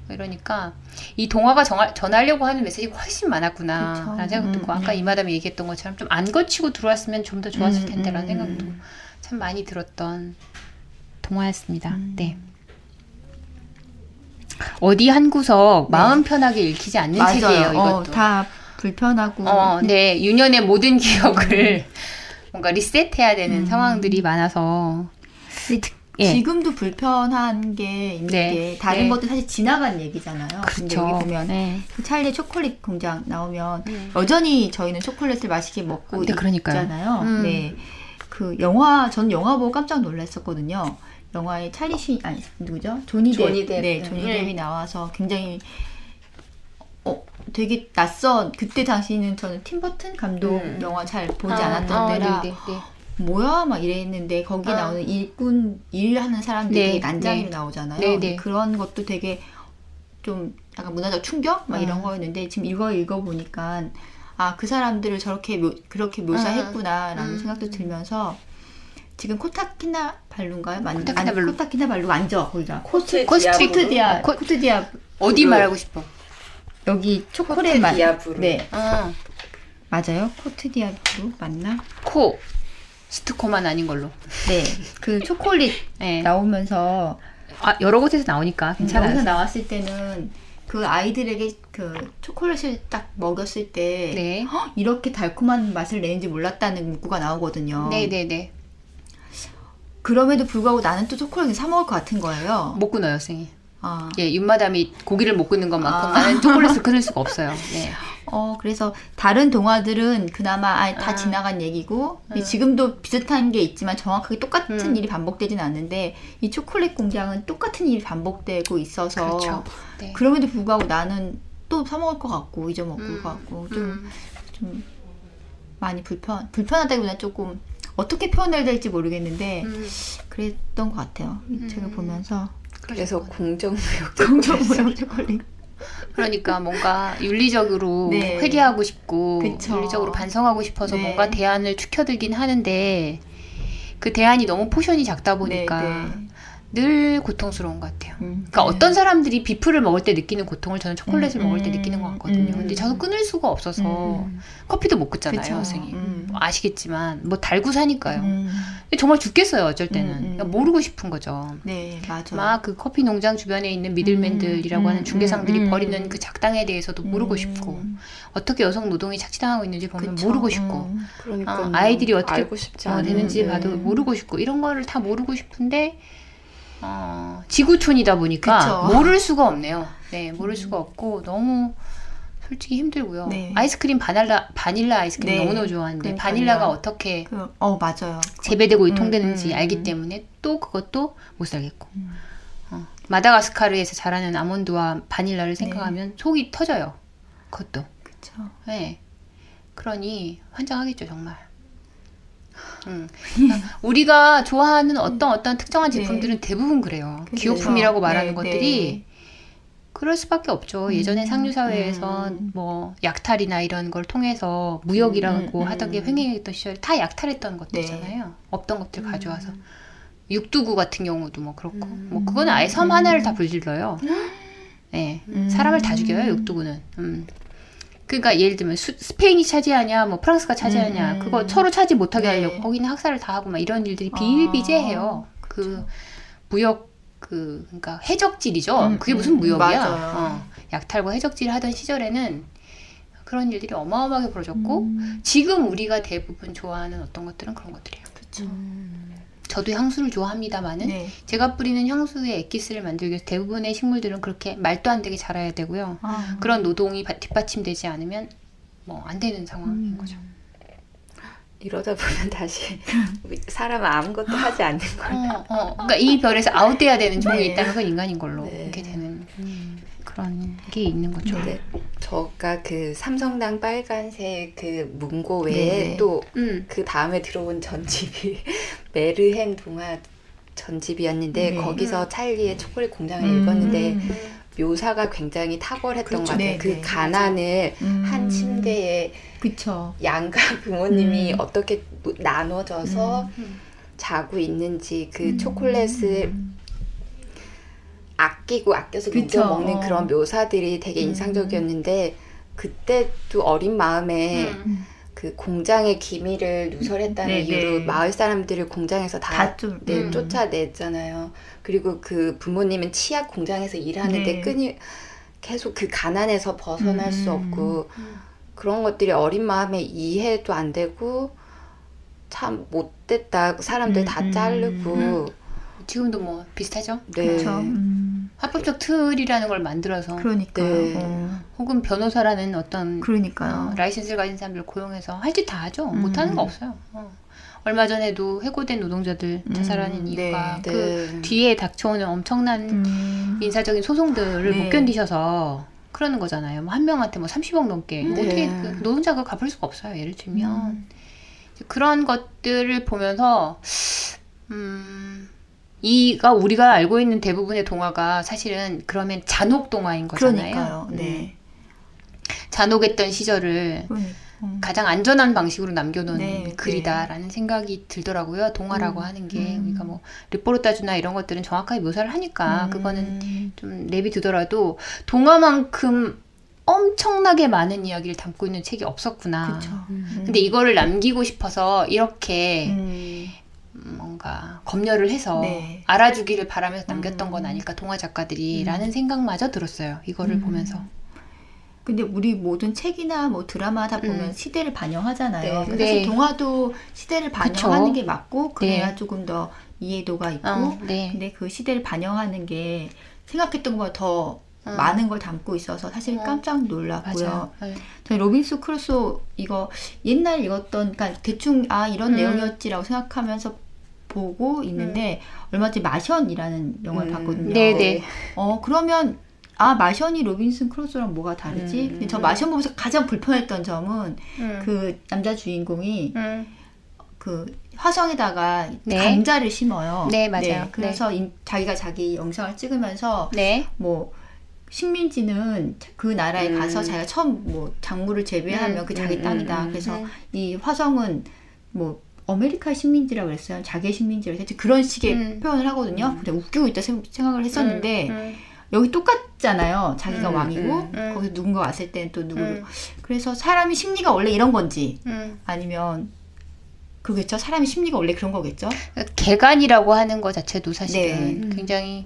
이러니까 이 동화가 전하려고 하는 메시지가 훨씬 많았구나 라는 생각도 들고 아까 이마담이 얘기했던 것처럼 좀 안 거치고 들어왔으면 좀 더 좋았을 텐데 라는 생각도 참 많이 들었던 동화였습니다. 네. 어디 한 구석 마음 편하게 읽히지 않는 책이에요. 이것도. 다 불편하고. 네. 유년의 모든 기억을 뭔가 리셋해야 되는 상황들이 많아서. 지금도 불편한 게 있는 게 다른 것도 사실 지나간 얘기잖아요. 근데 여기 보면 그 찰리의 초콜릿 공장 나오면 여전히 저희는 초콜릿을 맛있게 먹고 있잖아요. 네. 그 저는 영화 보고 깜짝 놀랐었거든요. 영화에 누구죠? 조니 뎁. 네, 조니 뎁이 나와서 굉장히 되게 낯선 그때 당시는 저는 팀 버튼 감독 영화 잘 보지 않았던 데라 뭐야 막 이랬는데 거기 나오는 일하는 사람들이 되게 난장이로 나오잖아요. 그런 것도 되게 좀 약간 문화적 충격 막 이런 거였는데 지금 이거 읽어보니까 그 사람들을 그렇게 묘사했구나라는 생각도 들면서 지금 코타키나발루인가요? 코타키나발루 아니죠? 거기가 코트디아 어디 말하고 싶어? 여기 초콜릿 코트디아브루. 네. 맞아요? 코트디아브루 맞나? 스티커만 아닌 걸로. 네. 그 초콜릿 나오면서 여러 곳에서 나오니까 괜찮아요. 여기서 나왔을 때는 그 아이들에게 그 초콜릿을 딱 먹였을 때 이렇게 달콤한 맛을 내는지 몰랐다는 문구가 나오거든요. 네네네. 그럼에도 불구하고 나는 또 초콜릿을 사 먹을 것 같은 거예요. 못 끊어요, 선생님. 윤마담이 고기를 못 끊는 것만큼 나는 초콜릿을 끊을 수가 없어요. 네. 그래서 다른 동화들은 그나마 다 지나간 얘기고 지금도 비슷한 게 있지만 정확하게 똑같은 일이 반복되진 않는데 이 초콜릿 공장은 똑같은 일이 반복되고 있어서 그럼에도 불구하고 나는 또 사 먹을 것 같고 잊어먹을 것 같고 좀 많이 불편하다기보다 조금 어떻게 표현해야 될지 모르겠는데 그랬던 것 같아요. 이 책을 보면서. 그래서 공정무역 초콜릿. 그러니까 뭔가 윤리적으로 회개하고 싶고 윤리적으로 반성하고 싶어서 뭔가 대안을 추켜들긴 하는데 그 대안이 너무 포션이 작다 보니까 늘 고통스러운 것 같아요. 그러니까 어떤 사람들이 비프를 먹을 때 느끼는 고통을 저는 초콜릿을 먹을 때 느끼는 것 같거든요. 근데 저도 끊을 수가 없어서 커피도 못 끊잖아요, 선생님. 아시겠지만 뭐 달고 사니까요. 근데 정말 죽겠어요, 어쩔 때는. 그러니까 모르고 싶은 거죠. 네, 맞아. 막 그 커피 농장 주변에 있는 미들맨들이라고 하는 중개상들이 벌이는 그 작당에 대해서도 모르고 싶고, 어떻게 여성 노동이 착취당하고 있는지 보면 그쵸. 모르고 싶고, 그러니까 아이들이 어떻게 알고 싶지 되는지 봐도 모르고 싶고, 이런 거를 다 모르고 싶은데 지구촌이다 보니까 그쵸. 모를 수가 없네요. 네, 모를 수가 없고 너무 솔직히 힘들고요. 네. 아이스크림 바닐라 아이스크림 네. 너무너무 좋아하는데 그러니까요. 바닐라가 어떻게 맞아요. 재배되고 유통되는지 알기 때문에 또 그것도 못 살겠고 마다가스카르에서 자라는 아몬드와 바닐라를 생각하면 속이 터져요. 그것도. 그렇죠. 네. 그러니 환장하겠죠 정말. 그러니까 우리가 좋아하는 어떤 특정한 제품들은 대부분 그래요. 그렇죠. 기호품이라고 말하는 네, 것들이 네. 그럴 수밖에 없죠. 예전에 상류사회에서 뭐 약탈이나 이런 걸 통해서 무역이라고 하던 게 횡행했던 시절에 다 약탈했던 것들이잖아요. 없던 것들 가져와서. 육두구 같은 경우도 뭐 그렇고 뭐 그거는 아예 섬 하나를 다 불질러요. 네, 사람을 다 죽여요 육두구는. 그러니까 예를 들면 스페인이 차지하냐 뭐 프랑스가 차지하냐 그거 서로 차지 못하게 하려고 거기는 학살을 다 하고 막 이런 일들이 비일비재해요. 그 무역 그러니까 해적질이죠. 그게 무슨 무역이야. 약탈과 해적질 하던 시절에는 그런 일들이 어마어마하게 벌어졌고 지금 우리가 대부분 좋아하는 어떤 것들은 그런 것들이에요. 그렇죠. 저도 향수를 좋아합니다만은 네. 제가 뿌리는 향수의 엑기스를 만들기 위해서 대부분의 식물들은 그렇게 말도 안 되게 자라야 되고요. 그런 노동이 뒷받침되지 않으면 뭐 안 되는 상황인 거죠. 이러다 보면 다시 사람은 아무것도 하지 않는 거예요. 그러니까 이 별에서 아웃돼야 되는 종이 네. 있다면 그건 인간인 걸로 네. 이렇게 되는 그런 게 있는 거죠. 네. 저가 그 삼성당 빨간색 그 문고 외에 또 그 다음에 들어온 전집이 메르헨 동화 전집이었는데 거기서 찰리의 초콜릿 공장을 읽었는데 묘사가 굉장히 탁월했던 그렇죠. 것 같아요. 네, 그 네. 가난을 한 침대에 그쵸. 양가 부모님이 어떻게 나눠져서 자고 있는지 그 초콜릿을 아껴서 그쵸. 녹여 먹는 그런 묘사들이 되게 인상적이었는데 그때도 어린 마음에 그 공장의 기밀을 누설했다는 네, 이유로 네. 마을 사람들을 공장에서 다 네. 쫓아냈잖아요. 그리고 그 부모님은 치약 공장에서 일하는데 네. 계속 그 가난에서 벗어날 수 없고 그런 것들이 어린 마음에 이해도 안 되고 참 못됐다. 사람들 다 자르고 지금도 뭐 비슷하죠? 네. 그렇죠. 합법적 틀이라는 걸 만들어서 그러니까요. 네. 혹은 변호사라는 어떤 그러니까요. 라이센스를 가진 사람들 고용해서 할 짓 다 하죠. 못하는 거 없어요. 얼마 전에도 해고된 노동자들 자살하는 이유가 네. 그 네. 뒤에 닥쳐오는 엄청난 인사적인 소송들을 네. 못 견디셔서 그러는 거잖아요. 뭐 한 명한테 뭐 30억 넘게 네. 어떻게 그 노동자가 갚을 수가 없어요. 예를 들면 그런 것들을 보면서 이가 우리가 알고 있는 대부분의 동화가 사실은 그러면 잔혹 동화인 거잖아요. 그러니까요. 네. 잔혹했던 시절을 가장 안전한 방식으로 남겨놓은 네, 글이다라는 생각이 들더라고요. 동화라고 하는 게 우리가 뭐 르포르타주나 이런 것들은 정확하게 묘사를 하니까 그거는 좀 내비두더라도 동화만큼 엄청나게 많은 이야기를 담고 있는 책이 없었구나. 그쵸. 근데 이거를 남기고 싶어서 이렇게 뭔가 검열을 해서 네. 알아주기를 바라면서 남겼던 건 아닐까 동화 작가들이라는 생각마저 들었어요. 이거를 보면서. 근데 우리 모든 책이나 뭐 드라마 다 보면 시대를 반영하잖아요. 네. 그래서 네. 동화도 시대를 반영하는 그쵸. 게 맞고 그래야 네. 조금 더 이해도가 있고 네. 근데 그 시대를 반영하는 게 생각했던 것보다 더 많은 걸 담고 있어서 사실 깜짝 놀랐고요. 맞아요. 네. 저희 로빈슨 크루소 이거 옛날 읽었던 그러니까 대충 이런 내용이었지라고 생각하면서 보고 있는데 얼마 전에 마션이라는 영화를 봤거든요. 네네. 그러면 마션이 로빈슨 크루소랑 뭐가 다르지? 근데 저 마션 보면서 가장 불편했던 점은 그 남자 주인공이 그 화성에다가 네. 감자를 심어요. 네, 맞아요. 그래서 자기가 자기 영상을 찍으면서 네. 뭐 식민지는 그 나라에 가서 자기가 처음 뭐 작물을 재배하면 그 자기 땅이다. 그래서 이 화성은 뭐 아메리카 식민지라고 그랬어요. 자기 식민지라고 했지. 그런 식의 표현을 하거든요. 근데 웃기고 있다 생각을 했었는데 여기 똑같잖아요. 자기가 왕이고 거기서 누군가 왔을 때는 또 누구를 그래서 사람이 심리가 원래 이런 건지 아니면 그겠죠. 사람의 심리가 원래 그런 거겠죠. 개간이라고 하는 거 자체도 사실은 굉장히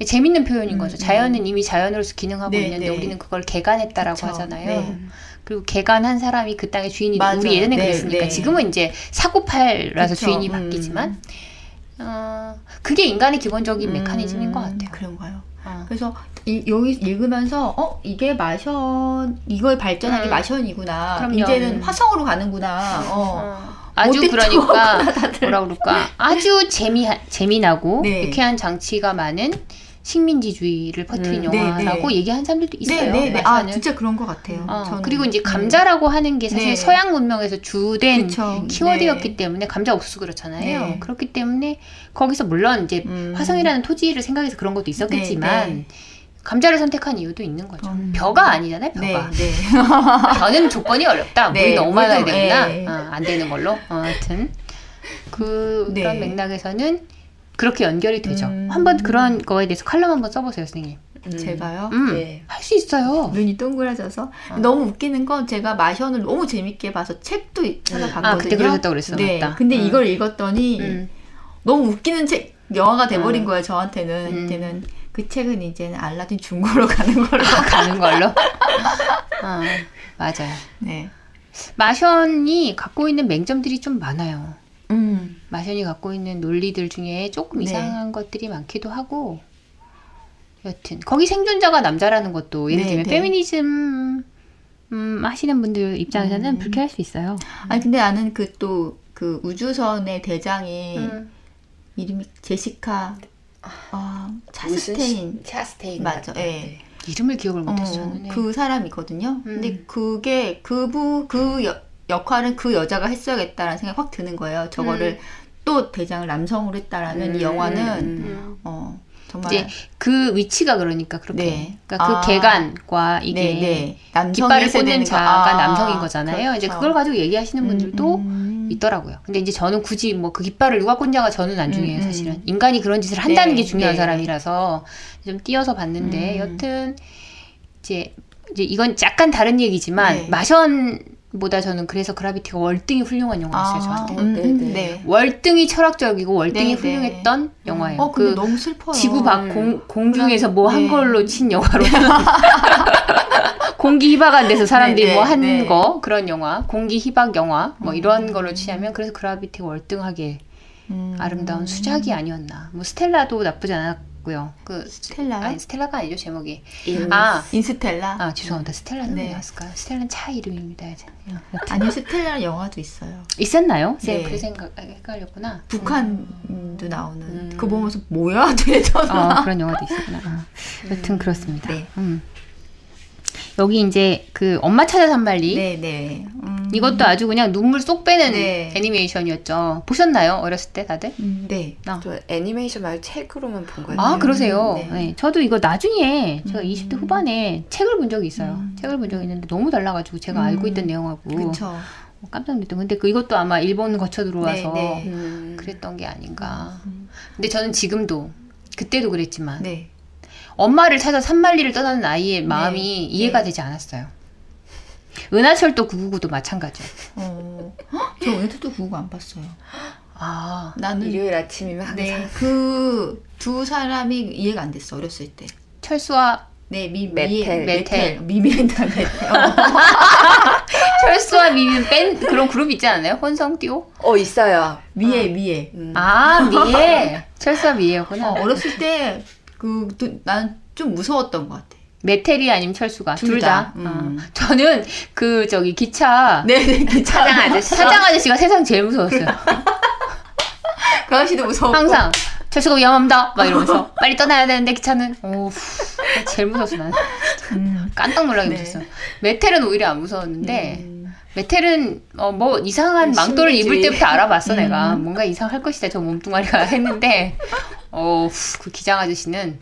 재밌는 표현인 거죠. 자연은 이미 자연으로서 기능하고 있는데 우리는 그걸 개간했다라고 그쵸. 하잖아요. 그리고 개간한 사람이 그 땅의 주인이 우리 예전에 그랬으니까 지금은 이제 사고팔라서 그쵸. 주인이 바뀌지만 그게 인간의 기본적인 메커니즘인 것 같아요. 그런가요? 그래서 여기 읽으면서 이게 이걸 발전한 게 마션이구나. 그럼요. 이제는 화성으로 가는구나. 아주 그러니까 뭐라 그럴까 아주 재미나고 유쾌한 장치가 많은 식민지주의를 퍼뜨린 영화라고 얘기한 사람들도 있어요. 아 진짜 그런 것 같아요. 그리고 이제 감자라고 하는 게 사실 서양 문명에서 주된 키워드였기 때문에 감자 옥수수 그렇잖아요. 그렇기 때문에 거기서 물론 이제 화성이라는 토지를 생각해서 그런 것도 있었겠지만 감자를 선택한 이유도 있는 거죠. 벼가 아니잖아요. 벼가. 벼는 조건이 어렵다. 물이 너무 많아야 되구나. 안 되는 걸로. 하여튼 그런 맥락에서는 그렇게 연결이 되죠. 한번 그런 거에 대해서 칼럼 한번 써보세요, 선생님. 제가요? 할 수 있어요. 눈이 동그라져서. 너무 웃기는 건 제가 마션을 너무 재밌게 봐서 책도 찾아봤거든요. 그때 그러셨다고 그랬어. 맞다. 근데 이걸 읽었더니 너무 웃기는 영화가 돼버린 거예요, 저한테는. 그때는 그 책은 이제는 알라딘 중고로 가는 걸로. 가는 걸로? 맞아요. 마션이 갖고 있는 맹점들이 좀 많아요. 마션이 갖고 있는 논리들 중에 조금 이상한 것들이 많기도 하고 여튼 거기 생존자가 남자라는 것도 예를 들면 페미니즘 하시는 분들 입장에서는 불쾌할 수 있어요. 아니 근데 나는 그 우주선의 대장이 이름이 제시카 차스테인 맞죠? 이름을 기억을 못했어. 저는. 그 사람이거든요. 근데 그게 역할은 그 여자가 했어야겠다라는 생각이 확 드는 거예요. 저거를 또 대장을 남성으로 했다라면 이 영화는 정말 이제 그 위치가 그러니까 그렇게 그러니까 그 개간과 이게 깃발을 꽂는 자가 남성인 거잖아요. 그렇죠. 이제 그걸 가지고 얘기하시는 분들도 있더라고요. 근데 이제 저는 굳이 뭐 그 깃발을 누가 꽂냐가 저는 안 중요해요. 사실은 인간이 그런 짓을 한다는 게 중요한 사람이라서 좀 띄어서 봤는데 여튼 이제 이건 약간 다른 얘기지만 마션보다 저는 그래서 그라비티가 월등히 훌륭한 영화였어요. 저한테. 월등히 철학적이고 월등히 훌륭했던 영화예요. 근데 너무 슬퍼요. 지구 밖 공중에서 뭐 한 걸로 친 영화로 공기 희박 안 돼서 사람들이 뭐 한 거 그런 영화, 공기 희박 영화 뭐 이런 걸로 치자면 그래서 그라비티가 월등하게 아름다운 수작이 아니었나. 뭐 스텔라도 나쁘지 않았고요. 스텔라요? 아니 스텔라가 아니죠 제목이. 인스텔라. 죄송합니다. 스텔라는 왜 나왔을까요? 스텔라는 차 이름입니다. 아니요 스텔라는 영화도 있어요. 있었나요? 그 생각 헷갈렸구나. 북한도 나오는. 그거 보면서 뭐야 그런 영화도 있었구나. 여튼 그렇습니다. 여기 이제 그 엄마 찾아 산말리. 이것도 아주 그냥 눈물 쏙 빼는 애니메이션이었죠. 보셨나요? 어렸을 때 다들? 저 애니메이션 말고 책으로만 본 것 같아요. 그러세요? 저도 이거 나중에 제가 20대 후반에 책을 본 적이 있어요. 책을 본 적이 있는데 너무 달라가지고 제가 알고 있던 내용하고 깜짝 놀랐던. 근데 이것도 아마 일본 거쳐 들어와서 그랬던 게 아닌가. 근데 저는 지금도 그때도 그랬지만 엄마를 찾아 산만리를 떠나는 아이의 마음이 이해가 되지 않았어요. 은하철도 999도 마찬가지예요. 저 은하철도 999 안 봤어요. 나는 일요일 아침이면 항상 그 두 사람이 이해가 안 됐어 어렸을 때. 철수와 메텔. 미미엔다 메텔. 철수와 미미는 밴 그런 그룹 있지 않아요? 혼성 듀오? 있어요. 미에. 미에. 철수와 미에였구나. 어렸을 때 난 좀 무서웠던 것 같아. 메텔이 아니면 철수가 둘 다. 저는 기차 기차 사장 아저씨가 세상 제일 무서웠어요. 그 아저씨도 무서웠고 항상 철수가 위험합니다 막 이러면서 빨리 떠나야 되는데 기차는 제일 무서웠어 나는. 깜짝 놀라게 무서웠어. 메텔은 오히려 안 무서웠는데 메텔은 뭐 이상한 망토를 입을 때부터 알아봤어. 내가 뭔가 이상할 것이다 저 몸뚱아리가 했는데 그 기장 아저씨는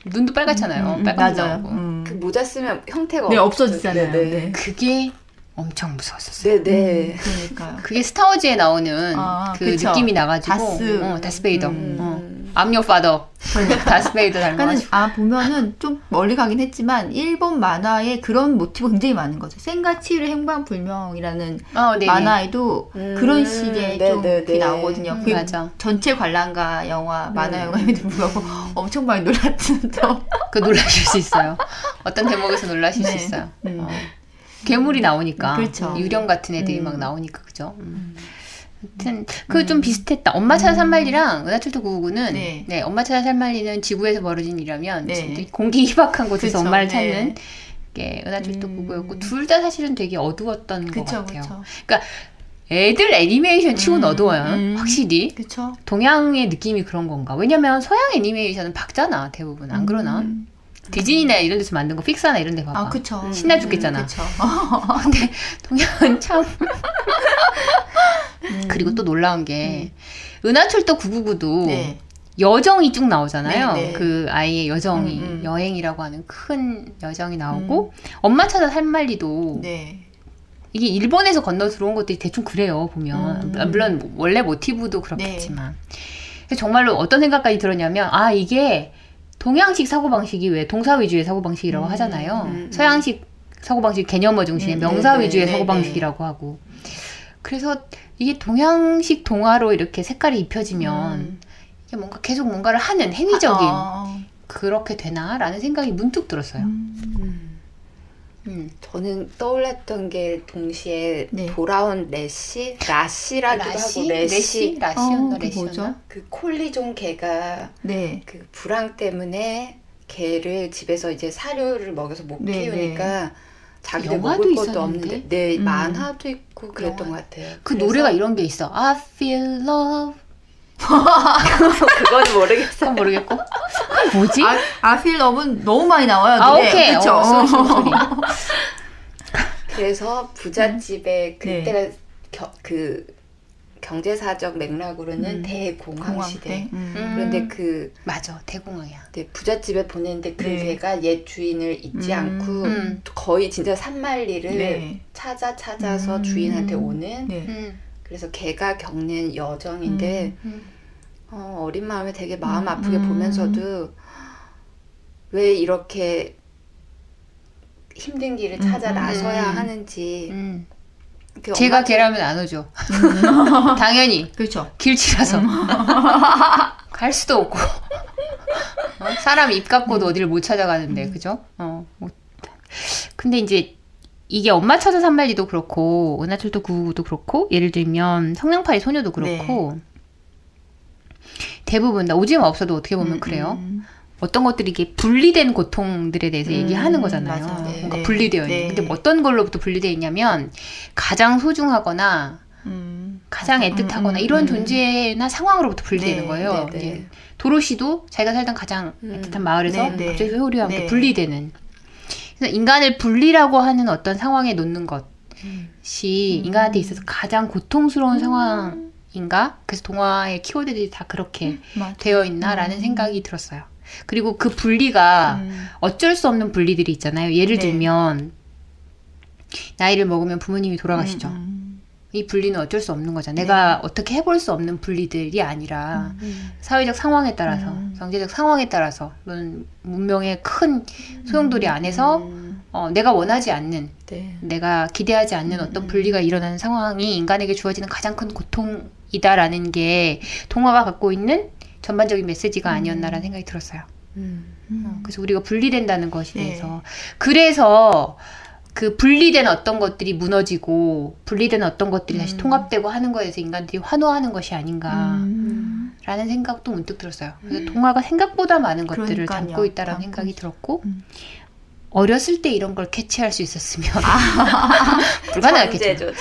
눈도 빨갛잖아요. 빨갛게 나오고. 그 모자 쓰면 형태가 없어지잖아요. 그게 엄청 무서웠었어요. 네네. 그러니까요. 그게 스타워즈에 나오는 그 그쵸. 느낌이 나가지고 다스베이더. I'm your father. 다스베이더 닮아가지고. 보면은 좀 멀리 가긴 했지만 일본 만화에 그런 모티브 굉장히 많은 거죠. 센가치를 행방불명이라는 만화에도 그런 식의 좀 그게 나오거든요. 맞아. 전체 관람가 영화, 만화 영화에도 불구하고 엄청 많이 놀랐던 그 놀라실 수 있어요. 어떤 대목에서 놀라실 수 있어요. 괴물이 나오니까. 그렇죠. 유령 같은 애들이 막 나오니까 그죠. 하여튼 그 좀 비슷했다. 엄마 찾아 산말리랑 은하철도 999는 네, 엄마 찾아 산말리는 지구에서 벌어진 일이라면 공기 희박한 곳에서 그쵸. 엄마를 찾는 게 은하철도 999였고 둘 다 사실은 되게 어두웠던 것 같아요. 그쵸. 그러니까 애들 애니메이션 치고는 어두워요. 확실히. 그쵸. 동양의 느낌이 그런 건가? 왜냐면 서양 애니메이션은 밝잖아 대부분. 안 그러나? 디즈니나 이런 데서 만든 거 픽사나 이런 데 봐봐. 그쵸. 신나 죽겠잖아. 그쵸. 근데 동양은 참 그리고 또 놀라운 게 은하철도 999도 여정이 쭉 나오잖아요. 그 아이의 여정이 여행이라고 하는 큰 여정이 나오고 엄마 찾아 산말리도 이게 일본에서 건너 들어온 것들이 대충 그래요 보면. 물론 원래 모티브도 그렇겠지만 정말로 어떤 생각까지 들었냐면 이게 동양식 사고방식이 왜 동사 위주의 사고방식이라고 하잖아요. 서양식 사고방식 개념어 중심의 명사 위주의 사고방식이라고 하고. 그래서 이게 동양식 동화로 이렇게 색깔이 입혀지면 이게 뭔가 계속 뭔가를 하는 행위적인 그렇게 되나라는 생각이 문득 들었어요. 저는 떠올랐던 게 동시에 돌아온 라시라기도 하고 라시였나 뭐죠? 그 콜리종 개가 그 불황 때문에 개를 집에서 이제 사료를 먹여서 못 키우니까 자기들 먹을 것도 없는데 만화도 있고 그랬던 것 같아요. 그 노래가 이런 게 있어. I feel love. 그건 모르겠어요. 모르겠고. 뭐지? I feel love는 너무 많이 나와요. 오케이. 그쵸? 소리. 그래서 부잣집에 그때가 그 경제사적 맥락으로는 대공황 시대. 그런데 맞아, 대공황이야. 부잣집에 보냈는데 그 개가 옛 주인을 잊지 않고 거의 진짜 산말리를 찾아서 주인한테 오는. 그래서 개가 겪는 여정인데 어린 마음에 되게 마음 아프게 보면서도 왜 이렇게 힘든 길을 찾아 나서야 하는지. 제가 개라면 안 오죠. 당연히. 그렇죠. 길치라서. 갈 수도 없고. 사람 입 갖고도 어디를 못 찾아가는데, 그죠? 근데 이제 이게 엄마 찾아 산말리도 그렇고 은하철도 999도 그렇고 예를 들면 성냥팔이 소녀도 그렇고 대부분 나 오지마 없어도 어떻게 보면 그래요. 어떤 것들이 이게 분리된 고통들에 대해서 얘기하는 거잖아요. 뭔가 분리되어 있는. 근데 어떤 걸로부터 분리되어 있냐면 가장 소중하거나 가장 애틋하거나 이런 존재나 상황으로부터 분리되는 거예요. 이제 도로시도 자기가 살던 가장 애틋한 마을에서 갑자기 회오리와 함께 분리되는. 그래서 인간을 분리라고 하는 어떤 상황에 놓는 것이 인간한테 있어서 가장 고통스러운 상황인가? 그래서 동화의 키워드들이 다 그렇게 되어 있나라는 생각이 들었어요. 그리고 그 분리가 어쩔 수 없는 분리들이 있잖아요. 예를 들면 나이를 먹으면 부모님이 돌아가시죠. 이 분리는 어쩔 수 없는 거잖아. 내가 어떻게 해볼 수 없는 분리들이 아니라 사회적 상황에 따라서 경제적 상황에 따라서 문명의 큰 소용돌이 안에서 내가 원하지 않는 내가 기대하지 않는 어떤 분리가 일어나는 상황이 인간에게 주어지는 가장 큰 고통이다라는 게 동화가 갖고 있는 전반적인 메시지가 아니었나라는 생각이 들었어요. 그래서 우리가 분리된다는 것에 대해서 그래서 그 분리된 어떤 것들이 무너지고 분리된 어떤 것들이 다시 통합되고 하는 거에 대해서 인간들이 환호하는 것이 아닌가라는 생각도 문득 들었어요. 그래서 동화가 생각보다 많은 것들을 담고 있다라는 생각이 들었고 어렸을 때 이런 걸 캐치할 수 있었으면 불가능했겠죠.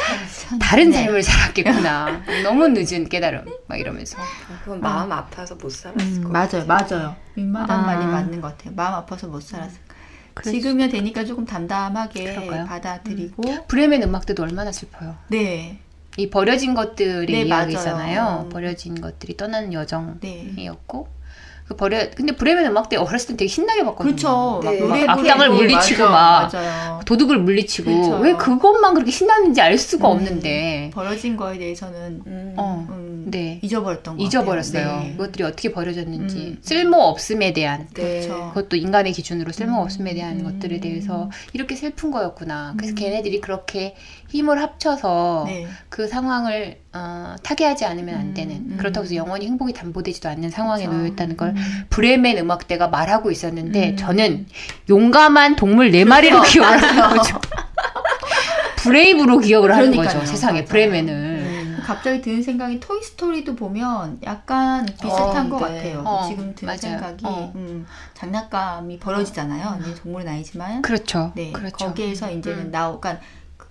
다른 삶을 살았겠구나. 너무 늦은 깨달음 막 이러면서. 그건 마음 아파서 못 살았을 것 같아요. 맞아요. 윗마당 말이 맞는 것 같아요. 마음 아파서 못 살았을 지금이 되니까 조금 담담하게 그럴까요? 받아들이고 브레멘 음악들도 얼마나 슬퍼요. 이 버려진 것들의 이야기잖아요. 버려진 것들이 떠나는 여정이었고 근데 브레멘 음악대 어렸을 때 되게 신나게 봤거든요. 그렇죠. 네. 막 악당을 물리치고 맞아요. 도둑을 물리치고 그쵸. 왜 그것만 그렇게 신나는지 알 수가 없는데 버려진 거에 대해서는 네. 잊어버렸던 거 잊어버렸어요. 네. 그것들이 어떻게 버려졌는지 쓸모 없음에 대한 그렇죠. 그것도 인간의 기준으로 쓸모 없음에 대한 것들에 대해서 이렇게 슬픈 거였구나. 그래서 걔네들이 그렇게 힘을 합쳐서 네. 그 상황을 타개하지 않으면 안 되는 그렇다고 해서 영원히 행복이 담보되지도 않는 상황에 그렇죠. 놓여 있다는 걸 브레멘 음악대가 말하고 있었는데 저는 용감한 동물 4마리로 기억을 하는 거죠. 브레이브로 기억을 하는 거죠. 세상에 브레멘을. 갑자기 드는 생각이 토이스토리도 보면 약간 비슷한 것 네. 같아요. 지금 드는 맞아요. 생각이 장난감이 벌어지잖아요. 이제 동물은 아니지만 그렇죠. 네, 그렇죠. 거기에서 이제는 그러니까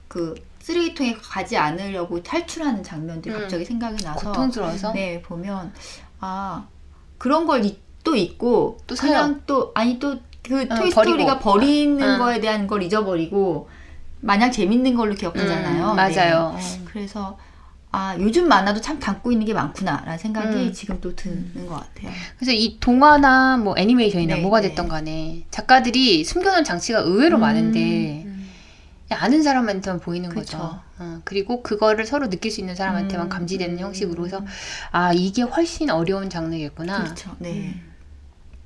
그 쓰레기통에 가지 않으려고 탈출하는 장면들이 갑자기 생각이 나서 고통스러워서 네 보면 그런 걸 또 있고 또 그냥 또 아니 또 그 토이스토리가 버리는 거에 대한 걸 잊어버리고 마냥 재밌는 걸로 기억하잖아요. 맞아요. 네. 그래서 요즘 만화도 참 담고 있는 게 많구나라는 생각이 지금 또 드는 것 같아요. 그래서 이 동화나 뭐 애니메이션이나 네, 뭐가 네. 됐던 간에 작가들이 숨겨놓은 장치가 의외로 많은데 아는 사람한테만 보이는 그쵸. 거죠. 그리고 그거를 서로 느낄 수 있는 사람한테만 감지되는 형식으로 해서 이게 훨씬 어려운 장르겠구나 그렇죠. 네.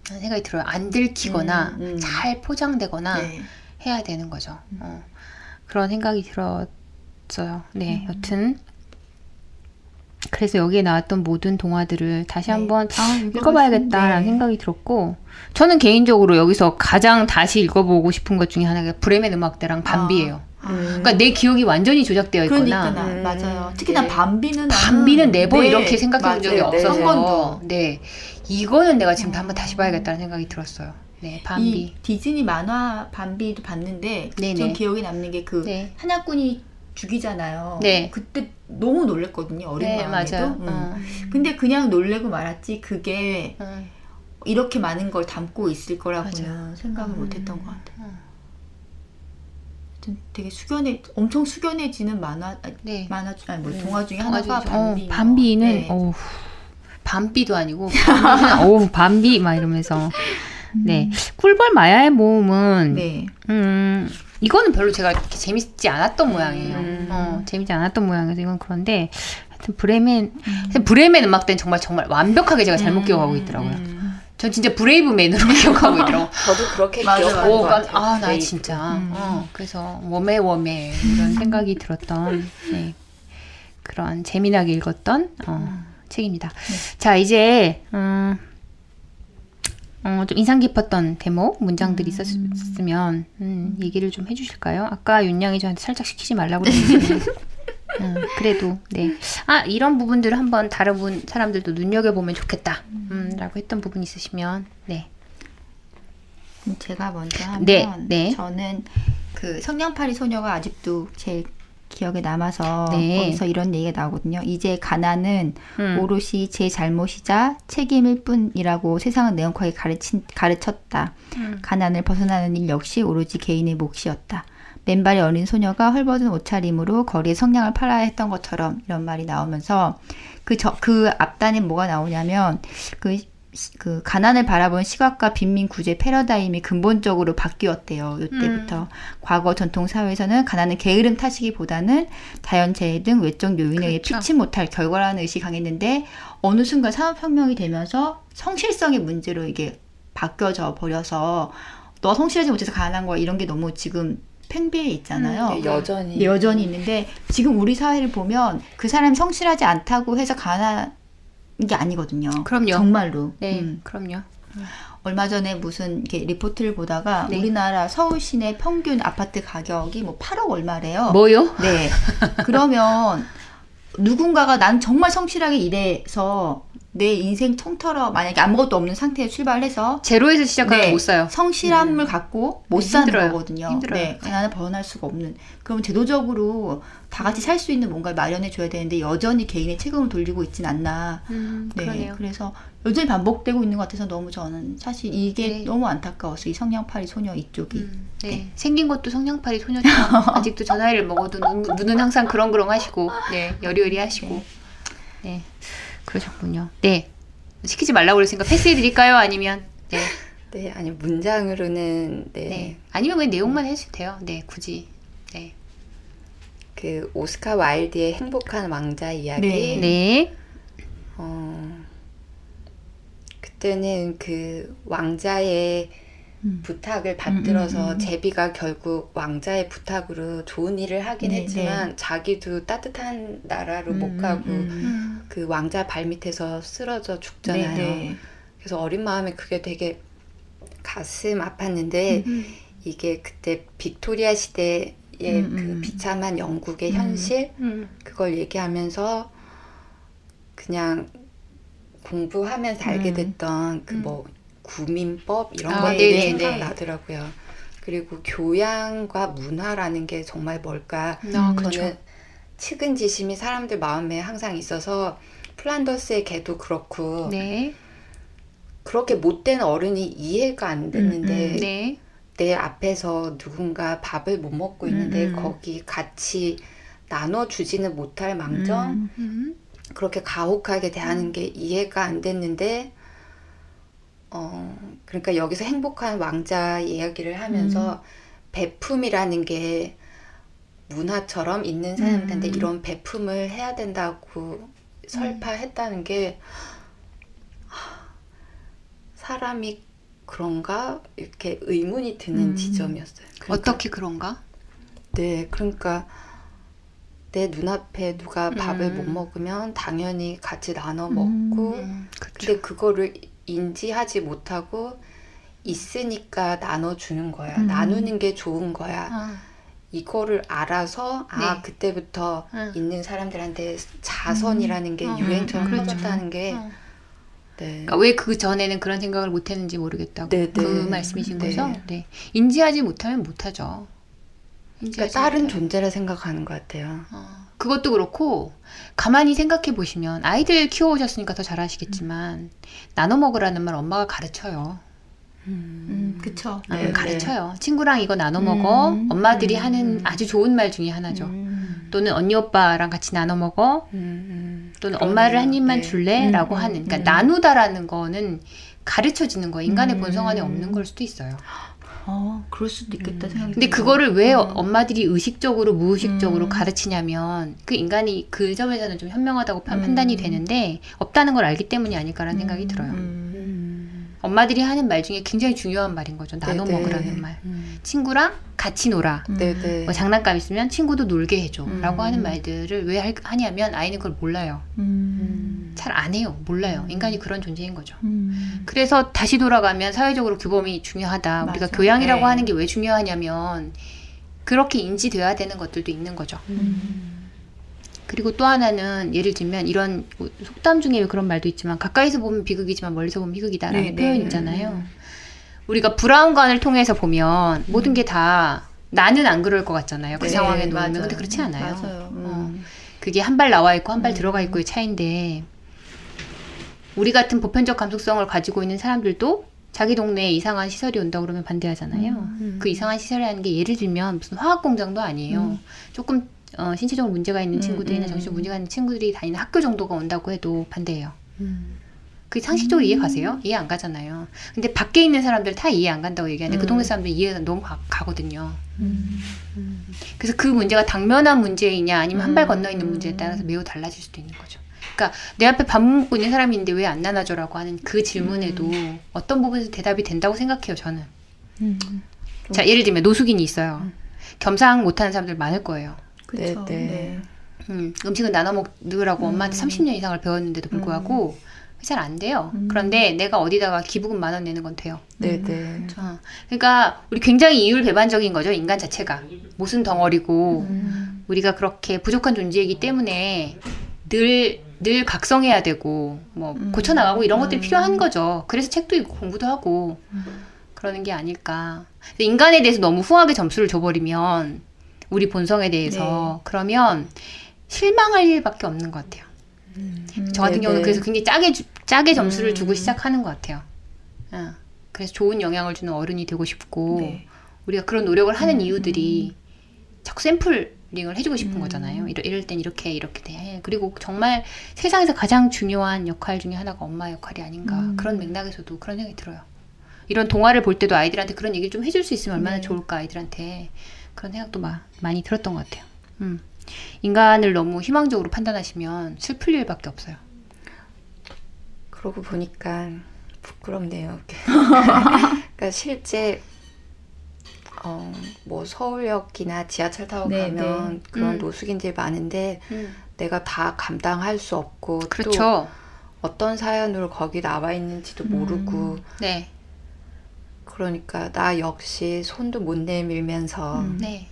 하는 생각이 들어요. 안 들키거나 잘 포장되거나 네. 해야 되는 거죠. 그런 생각이 들었어요. 네, 여튼 그래서 여기에 나왔던 모든 동화들을 다시 한번 읽어봐야겠다라는 생각이 들었고 저는 개인적으로 여기서 가장 다시 읽어보고 싶은 것 중에 하나가 브레멘 음악대랑 밤비예요. 그러니까 내 기억이 완전히 조작되어 있거나 맞아요. 특히나 밤비는 매번 이렇게 생각해 본 적이 없어서 한 번도. 네, 이거는 내가 지금 한번 다시 봐야겠다는 생각이 들었어요. 네, 밤비. 이 디즈니 만화 밤비도 봤는데 전 기억에 남는 게 그 사냥꾼이 죽이잖아요. 네. 그때 너무 놀랬거든요. 어린 마음에도. 맞아요. 근데 그냥 놀래고 말았지 그게 이렇게 많은 걸 담고 있을 거라고는 생각을 못했던 것 같아요. 되게 엄청 숙연해지는 동화 중에 하나가 밤비. 밤비는 밤비도 아니고 밤비 막 이러면서 네, 꿀벌 마야의 모험은 이거는 별로 제가 이렇게 재밌지 않았던 모양이에요. 재밌지 않았던 모양이어서 이건 그런데 하여튼 브레멘 음악대는 정말 완벽하게 제가 잘못 기억하고 있더라고요. 전 진짜 브레이브맨으로 기억하고 있더라고. 저도 그렇게 기억하는 것 같아요. 나 진짜. 그래서 웜에 이런 생각이 들었던 그런 재미나게 읽었던 책입니다. 자, 이제 좀 인상 깊었던 대목, 문장들이 있었으면 얘기를 좀 해주실까요? 아까 윤양이 저한테 살짝 시키지 말라고 그랬는데 그래도 네. 이런 부분들을 한번 다른 사람들도 눈여겨보면 좋겠다 라고 했던 부분 있으시면 네. 제가 먼저 하면 저는 그 성냥팔이 소녀가 아직도 제일 기억에 남아서 거기서 이런 얘기가 나오거든요. 이제 가난은 오롯이 제 잘못이자 책임일 뿐이라고 세상은 내용하게 가르쳤다. 가난을 벗어나는 일 역시 오로지 개인의 몫이었다. 맨발의 어린 소녀가 헐벗은 옷차림으로 거리에 성냥을 팔아야 했던 것처럼 이런 말이 나오면서 그 앞단에 뭐가 나오냐면 그 가난을 바라보는 시각과 빈민 구제 패러다임이 근본적으로 바뀌었대요. 이때부터 과거 전통 사회에서는 가난은 게으름 탓이기보다는 자연재해 등 외적 요인에 의해 피치 못할 결과라는 의식이 강했는데 어느 순간 산업혁명이 되면서 성실성의 문제로 이게 바뀌어져 버려서 너 성실하지 못해서 가난한 거야 이런 게 너무 지금 팽배해 있잖아요. 여전히 있는데 지금 우리 사회를 보면 그 사람이 성실하지 않다고 해서 가난한 게 아니거든요. 그럼요. 정말로. 네, 그럼요. 얼마 전에 무슨 이렇게 리포트를 보다가 우리나라 서울 시내 평균 아파트 가격이 뭐 8억 얼마래요. 뭐요? 네. 그러면 누군가가 난 정말 성실하게 일해서 내 인생 통틀어 만약에 아무것도 없는 상태에 출발해서 제로에서 시작하면 못 사요. 성실함을 갖고 못 사는 힘들어요. 거거든요. 힘들어요. 네, 가난을 벗어날 수가 없는. 그러면 제도적으로 다 같이 살 수 있는 뭔가를 마련해 줘야 되는데 여전히 개인의 책임을 돌리고 있진 않나. 그러네요. 그래서 여전히 반복되고 있는 것 같아서 너무 저는 사실 이게 너무 안타까웠어요. 이 성냥팔이 소녀 이쪽이. 생긴 것도 성냥팔이 소녀처럼 아직도 저 나이를 먹어도 눈은 항상 그렁그렁 하시고 여리여리 하시고 네, 그러셨군요. 네. 시키지 말라고 그랬으니까 패스해드릴까요? 아니면 네. 네, 아니 문장으로는 네. 네. 아니면 그냥 내용만 해주셔도 돼요. 네, 굳이. 네. 그 오스카 와일드의 행복한 왕자 이야기. 네. 네. 그때는 그 왕자의 부탁을 받들어서 제비가 결국 왕자의 부탁으로 좋은 일을 하긴 했지만 자기도 따뜻한 나라로 못 가고 그 왕자 발밑에서 쓰러져 죽잖아요. 그래서 어린 마음에 그게 되게 가슴 아팠는데 이게 그때 빅토리아 시대의 그 비참한 영국의 현실 그걸 얘기하면서 그냥 공부하면서 알게 됐던 그 뭐 구민법 이런 것들이 생각나더라고요. 그리고 교양과 문화라는 게 정말 뭘까? 저는 측은지심이 사람들 마음에 항상 있어서 플란더스의 개도 그렇고 그렇게 못된 어른이 이해가 안 됐는데 내 앞에서 누군가 밥을 못 먹고 있는데 거기 같이 나눠주지는 못할 망정 그렇게 가혹하게 대하는 게 이해가 안 됐는데 그러니까 여기서 행복한 왕자 이야기를 하면서 베품이라는 게 문화처럼 있는 사람들한테 이런 베품을 해야 된다고 설파했다는 게 사람이 그런가? 이렇게 의문이 드는 지점이었어요. 그러니까, 어떻게 그런가? 네, 그러니까 내 눈앞에 누가 밥을 못 먹으면 당연히 같이 나눠 먹고 근데 그거를 인지하지 못하고 있으니까 나눠주는 거야. 나누는 게 좋은 거야. 이거를 알아서 그때부터 있는 사람들한테 자선이라는 게 유행처럼 퍼졌다는 게 그러니까 왜 그 전에는 그런 생각을 못했는지 모르겠다고 그 말씀이신 거죠? 네. 인지하지 못하면 못하죠. 그러니까 다른 존재라 생각하는 것 같아요. 그것도 그렇고 가만히 생각해 보시면 아이들 키워오셨으니까 더 잘 아시겠지만 나눠 먹으라는 말 엄마가 가르쳐요. 그쵸. 가르쳐요. 친구랑 이거 나눠 먹어. 엄마들이 하는 아주 좋은 말 중에 하나죠. 또는 언니 오빠랑 같이 나눠 먹어. 또는 엄마를 한 입만 줄래? 라고 하는. 그러니까 나누다라는 거는 가르쳐지는 거예요. 인간의 본성 안에 없는 걸 수도 있어요. 그럴 수도 있겠다 생각이 근데 그거를 왜 엄마들이 의식적으로 무의식적으로 가르치냐면 그 인간이 그 점에서는 좀 현명하다고 판단이 되는데 없다는 걸 알기 때문이 아닐까라는 생각이 들어요. 엄마들이 하는 말 중에 굉장히 중요한 말인 거죠. 나눠 먹으라는 말. 친구랑 같이 놀아. 뭐 장난감 있으면 친구도 놀게 해줘. 라고 하는 말들을 왜 하냐면 아이는 그걸 몰라요. 잘 안 해요. 몰라요. 인간이 그런 존재인 거죠. 그래서 다시 돌아가면 사회적으로 규범이 중요하다. 우리가 교양이라고 하는 게 왜 중요하냐면 그렇게 인지돼야 되는 것들도 있는 거죠. 그리고 또 하나는 예를 들면 이런 속담 중에 그런 말도 있지만 가까이서 보면 비극이지만 멀리서 보면 희극이다라는 표현 있잖아요. 우리가 브라운관을 통해서 보면 모든 게 다 나는 안 그럴 것 같잖아요. 그 상황에 놓으면. 근데 그렇지 않아요. 그게 한 발 나와 있고 한 발 들어가 있고의 차이인데 우리 같은 보편적 감수성을 가지고 있는 사람들도 자기 동네에 이상한 시설이 온다고 그러면 반대하잖아요. 그 이상한 시설이라는 게 예를 들면 무슨 화학공장도 아니에요. 조금 신체적으로 문제가 있는 친구들이나 정신적 문제가 있는 친구들이 다니는 학교 정도가 온다고 해도 반대해요. 그게 상식적으로 이해 가세요? 이해 안 가잖아요. 근데 밖에 있는 사람들 다 이해 안 간다고 얘기하는데 그 동네 사람들 이해가 너무 가거든요. 그래서 그 문제가 당면한 문제이냐 아니면 한 발 건너 있는 문제에 따라서 매우 달라질 수도 있는 거죠. 그러니까 내 앞에 밥 먹고 있는 사람이 있는데 왜 안 나눠줘라고 하는 그 질문에도 어떤 부분에서 대답이 된다고 생각해요. 저는. 자, 예를 들면 노숙인이 있어요. 겸상 못하는 사람들 많을 거예요. 그쵸. 음식은 나눠 먹으라고 엄마한테 30년 이상을 배웠는데도 불구하고 잘 안 돼요. 그런데 내가 어디다가 기부금 10,000원 내는 건 돼요. 그러니까 우리 굉장히 이율배반적인 거죠. 인간 자체가. 모순 덩어리고 우리가 그렇게 부족한 존재이기 때문에 늘 각성해야 되고 뭐 고쳐나가고 이런 것들이 필요한 거죠. 그래서 책도 읽고 공부도 하고 그러는 게 아닐까. 인간에 대해서 너무 후하게 점수를 줘버리면 우리 본성에 대해서 그러면 실망할 일밖에 없는 것 같아요. 저 같은 경우는 그래서 굉장히 짜게 점수를 주고 시작하는 것 같아요. 그래서 좋은 영향을 주는 어른이 되고 싶고 우리가 그런 노력을 하는 이유들이 자꾸 샘플 링을 해주고 싶은 거잖아요. 이럴 땐 이렇게 돼. 그리고 정말 세상에서 가장 중요한 역할 중에 하나가 엄마 역할이 아닌가. 그런 맥락에서도 그런 생각이 들어요. 이런 동화를 볼 때도 아이들한테 그런 얘기를 좀 해줄 수 있으면 얼마나 좋을까, 아이들한테. 그런 생각도 많이 들었던 것 같아요. 인간을 너무 희망적으로 판단하시면 슬플 일밖에 없어요. 그러고 보니까 부끄럽네요. 그러니까 실제 뭐 서울역이나 지하철 타고 가면 그런 노숙인들이 많은데 내가 다 감당할 수 없고 그렇죠. 또 어떤 사연으로 거기 나와 있는지도 모르고 네. 그러니까 나 역시 손도 못 내밀면서 네.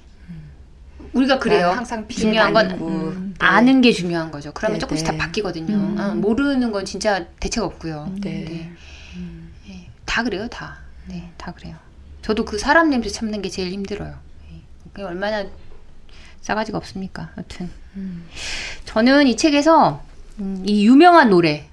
우리가 그래요. 항상 중요한 건 아는 게 중요한 거죠. 그러면 조금씩 다 바뀌거든요. 모르는 건 진짜 대책 없고요. 네. 다 그래요, 다. 네, 다 그래요. 저도 그 사람 냄새 참는 게 제일 힘들어요. 그게 얼마나 싸가지가 없습니까? 여튼 저는 이 책에서 이 유명한 노래,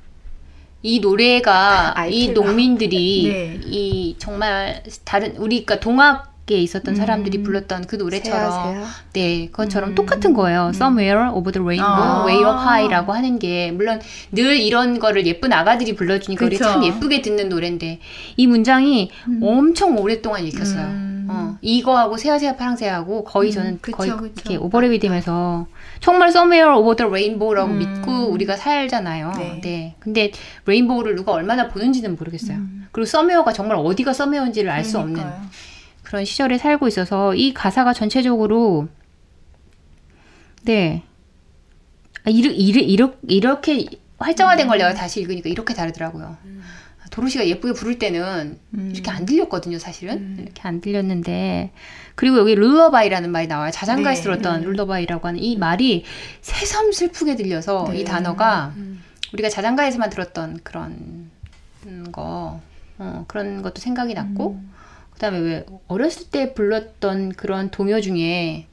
이 노래가 이 농민들이 이 정말 다른 우리가 동학에 있었던 사람들이 불렀던 그 노래처럼 네, 그것처럼 똑같은 거예요. Somewhere over the rainbow, way up high라고 하는 게 물론 늘 이런 거를 예쁜 아가들이 불러주니까 우리 참 예쁘게 듣는 노래인데 이 문장이 엄청 오랫동안 읽혔어요. 이거하고 새하새하 파랑새하고 거의 저는 거의 이렇게 오버랩이 되면서 정말 somewhere over the rainbow라고 믿고 우리가 살잖아요. 네. 근데 레인보우를 누가 얼마나 보는지는 모르겠어요. 그리고 somewhere가 정말 어디가 somewhere인지를 알 수 없는 그런 시절에 살고 있어서 이 가사가 전체적으로 네 이렇게 활성화된 걸 내가 다시 읽으니까 이렇게 다르더라고요. 도로시가 예쁘게 부를 때는 이렇게 안 들렸거든요, 사실은. 이렇게 안 들렸는데. 그리고 여기 룰러바이라는 말이 나와요. 자장가에서 들었던 룰러바이라고 하는 이 말이 새삼 슬프게 들려서 이 단어가 우리가 자장가에서만 들었던 그런 거, 그런 것도 생각이 났고, 그 다음에 왜 어렸을 때 불렀던 그런 동요 중에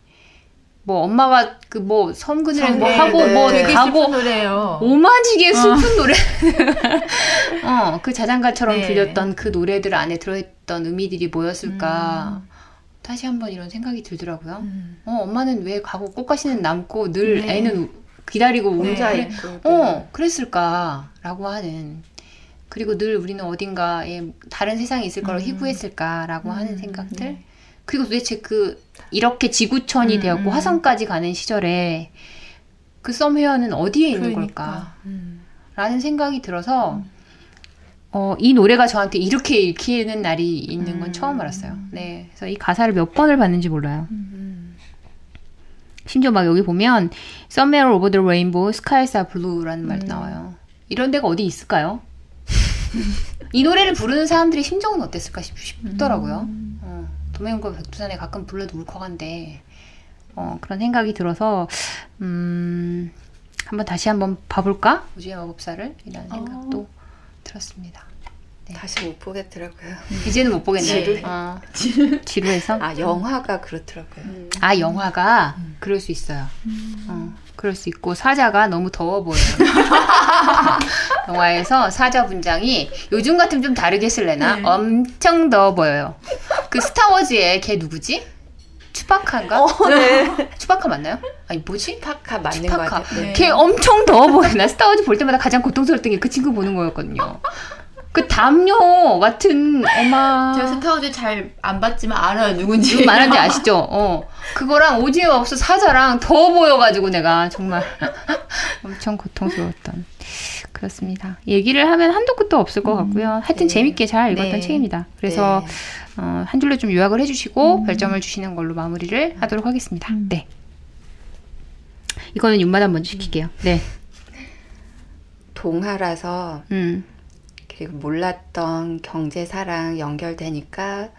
뭐 엄마가 그 뭐 섬그늘에 뭐 하고 뭐 가고 오마지게 슬픈 노래 그 자장가처럼 들렸던 그 노래들 안에 들어있던 의미들이 뭐였을까 다시 한번 이런 생각이 들더라고요. 엄마는 왜 가고 꽃가시는 남고 늘 애는 기다리고 혼자 있고 그랬을까라고 하는 그리고 늘 우리는 어딘가에 다른 세상이 있을 거라고 희구했을까라고 하는 생각들 그리고 도대체 이렇게 지구촌이 되었고 화성까지 가는 시절에 그 썸웨어는 어디에 있는 걸까? 라는 생각이 들어서 이 노래가 저한테 이렇게 읽히는 날이 있는 건 처음 알았어요. 네, 그래서 이 가사를 몇 번을 봤는지 몰라요. 심지어 막 여기 보면 Somewhere over the rainbow, skies are blue라는 말도 나와요. 이런 데가 어디 있을까요? 이 노래를 부르는 사람들의 심정은 어땠을까 싶더라고요. 도매운과 백두산에 가끔 불러도 울컥한데 그런 생각이 들어서 한번 다시 한번 봐볼까? 우주의 마법사를 이라는 생각도 들었습니다. 네. 다시 못 보겠더라고요. 이제는 못 보겠네. 지루해서? 영화가 그렇더라고요. 영화가 그럴 수 있어요. 그럴 수 있고 사자가 너무 더워 보여요. 영화에서 사자 분장이 요즘 같으면 좀 다르게 쓸래나 엄청 더워 보여요. 그 스타워즈의 걔 누구지? 추바카인가? 네. 추바카 맞나요? 아니 뭐지? 추바카 맞는 거 같아요. 걔 엄청 더워 보여. 나 스타워즈 볼 때마다 가장 고통스러웠던 게 그 친구 보는 거였거든요. 그 담요 같은 엄마. 제가 스타워즈 잘 안 봤지만 알아요 누군지. 말하는지 아시죠? 그거랑 오지의 마법사 사자랑 더워 보여가지고 내가 정말 엄청 고통스러웠던. 그렇습니다. 얘기를 하면 한도 끝도 없을 것 같고요. 하여튼 재밌게 잘 읽었던 책입니다. 그래서 한 줄로 좀 요약을 해주시고 별점을 주시는 걸로 마무리를 하도록 하겠습니다. 네. 이거는 윤마담 먼저 시킬게요. 네. 동화라서 그리고 몰랐던 경제사랑 연결되니까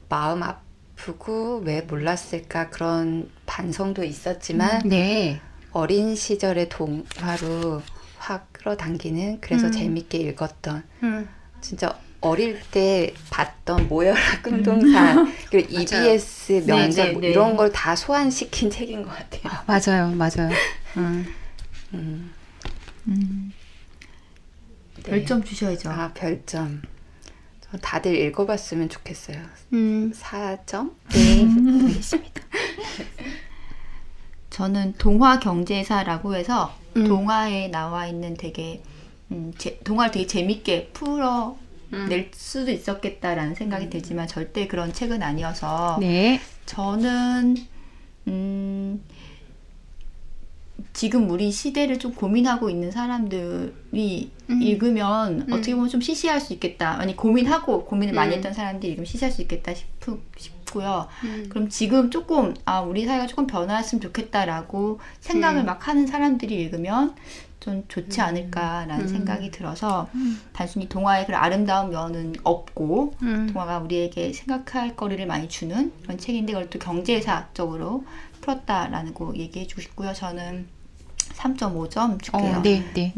마음 아프고 왜 몰랐을까 그런 반성도 있었지만 어린 시절의 동화로 확 끌어당기는 그래서 재밌게 읽었던 진짜 어릴 때 봤던 모여라 꿈동산 그리고 EBS 명작 뭐 이런 걸 다 소환시킨 책인 것 같아요. 맞아요. 별점 주셔야죠. 별점. 다들 읽어봤으면 좋겠어요. 4점? 네, 알겠습니다. 저는 동화 경제사라고 해서 동화에 나와 있는 되게 동화를 되게 재밌게 풀어 낼 수도 있었겠다라는 생각이 들지만 절대 그런 책은 아니어서 네. 저는 지금 우리 시대를 좀 고민하고 있는 사람들이 읽으면 어떻게 보면 좀 시시할 수 있겠다. 아니 고민하고 고민을 많이 했던 사람들이 읽으면 시시할 수 있겠다 싶고요. 그럼 지금 조금 우리 사회가 조금 변화했으면 좋겠다라고 생각을 막 하는 사람들이 읽으면 좀 좋지 않을까라는 생각이 들어서 단순히 동화의 그런 아름다운 면은 없고 동화가 우리에게 생각할 거리를 많이 주는 그런 책인데 그걸 또 경제사적으로 풀었다라고 얘기해주고 싶고요. 저는 3.5점 줄게요. 네.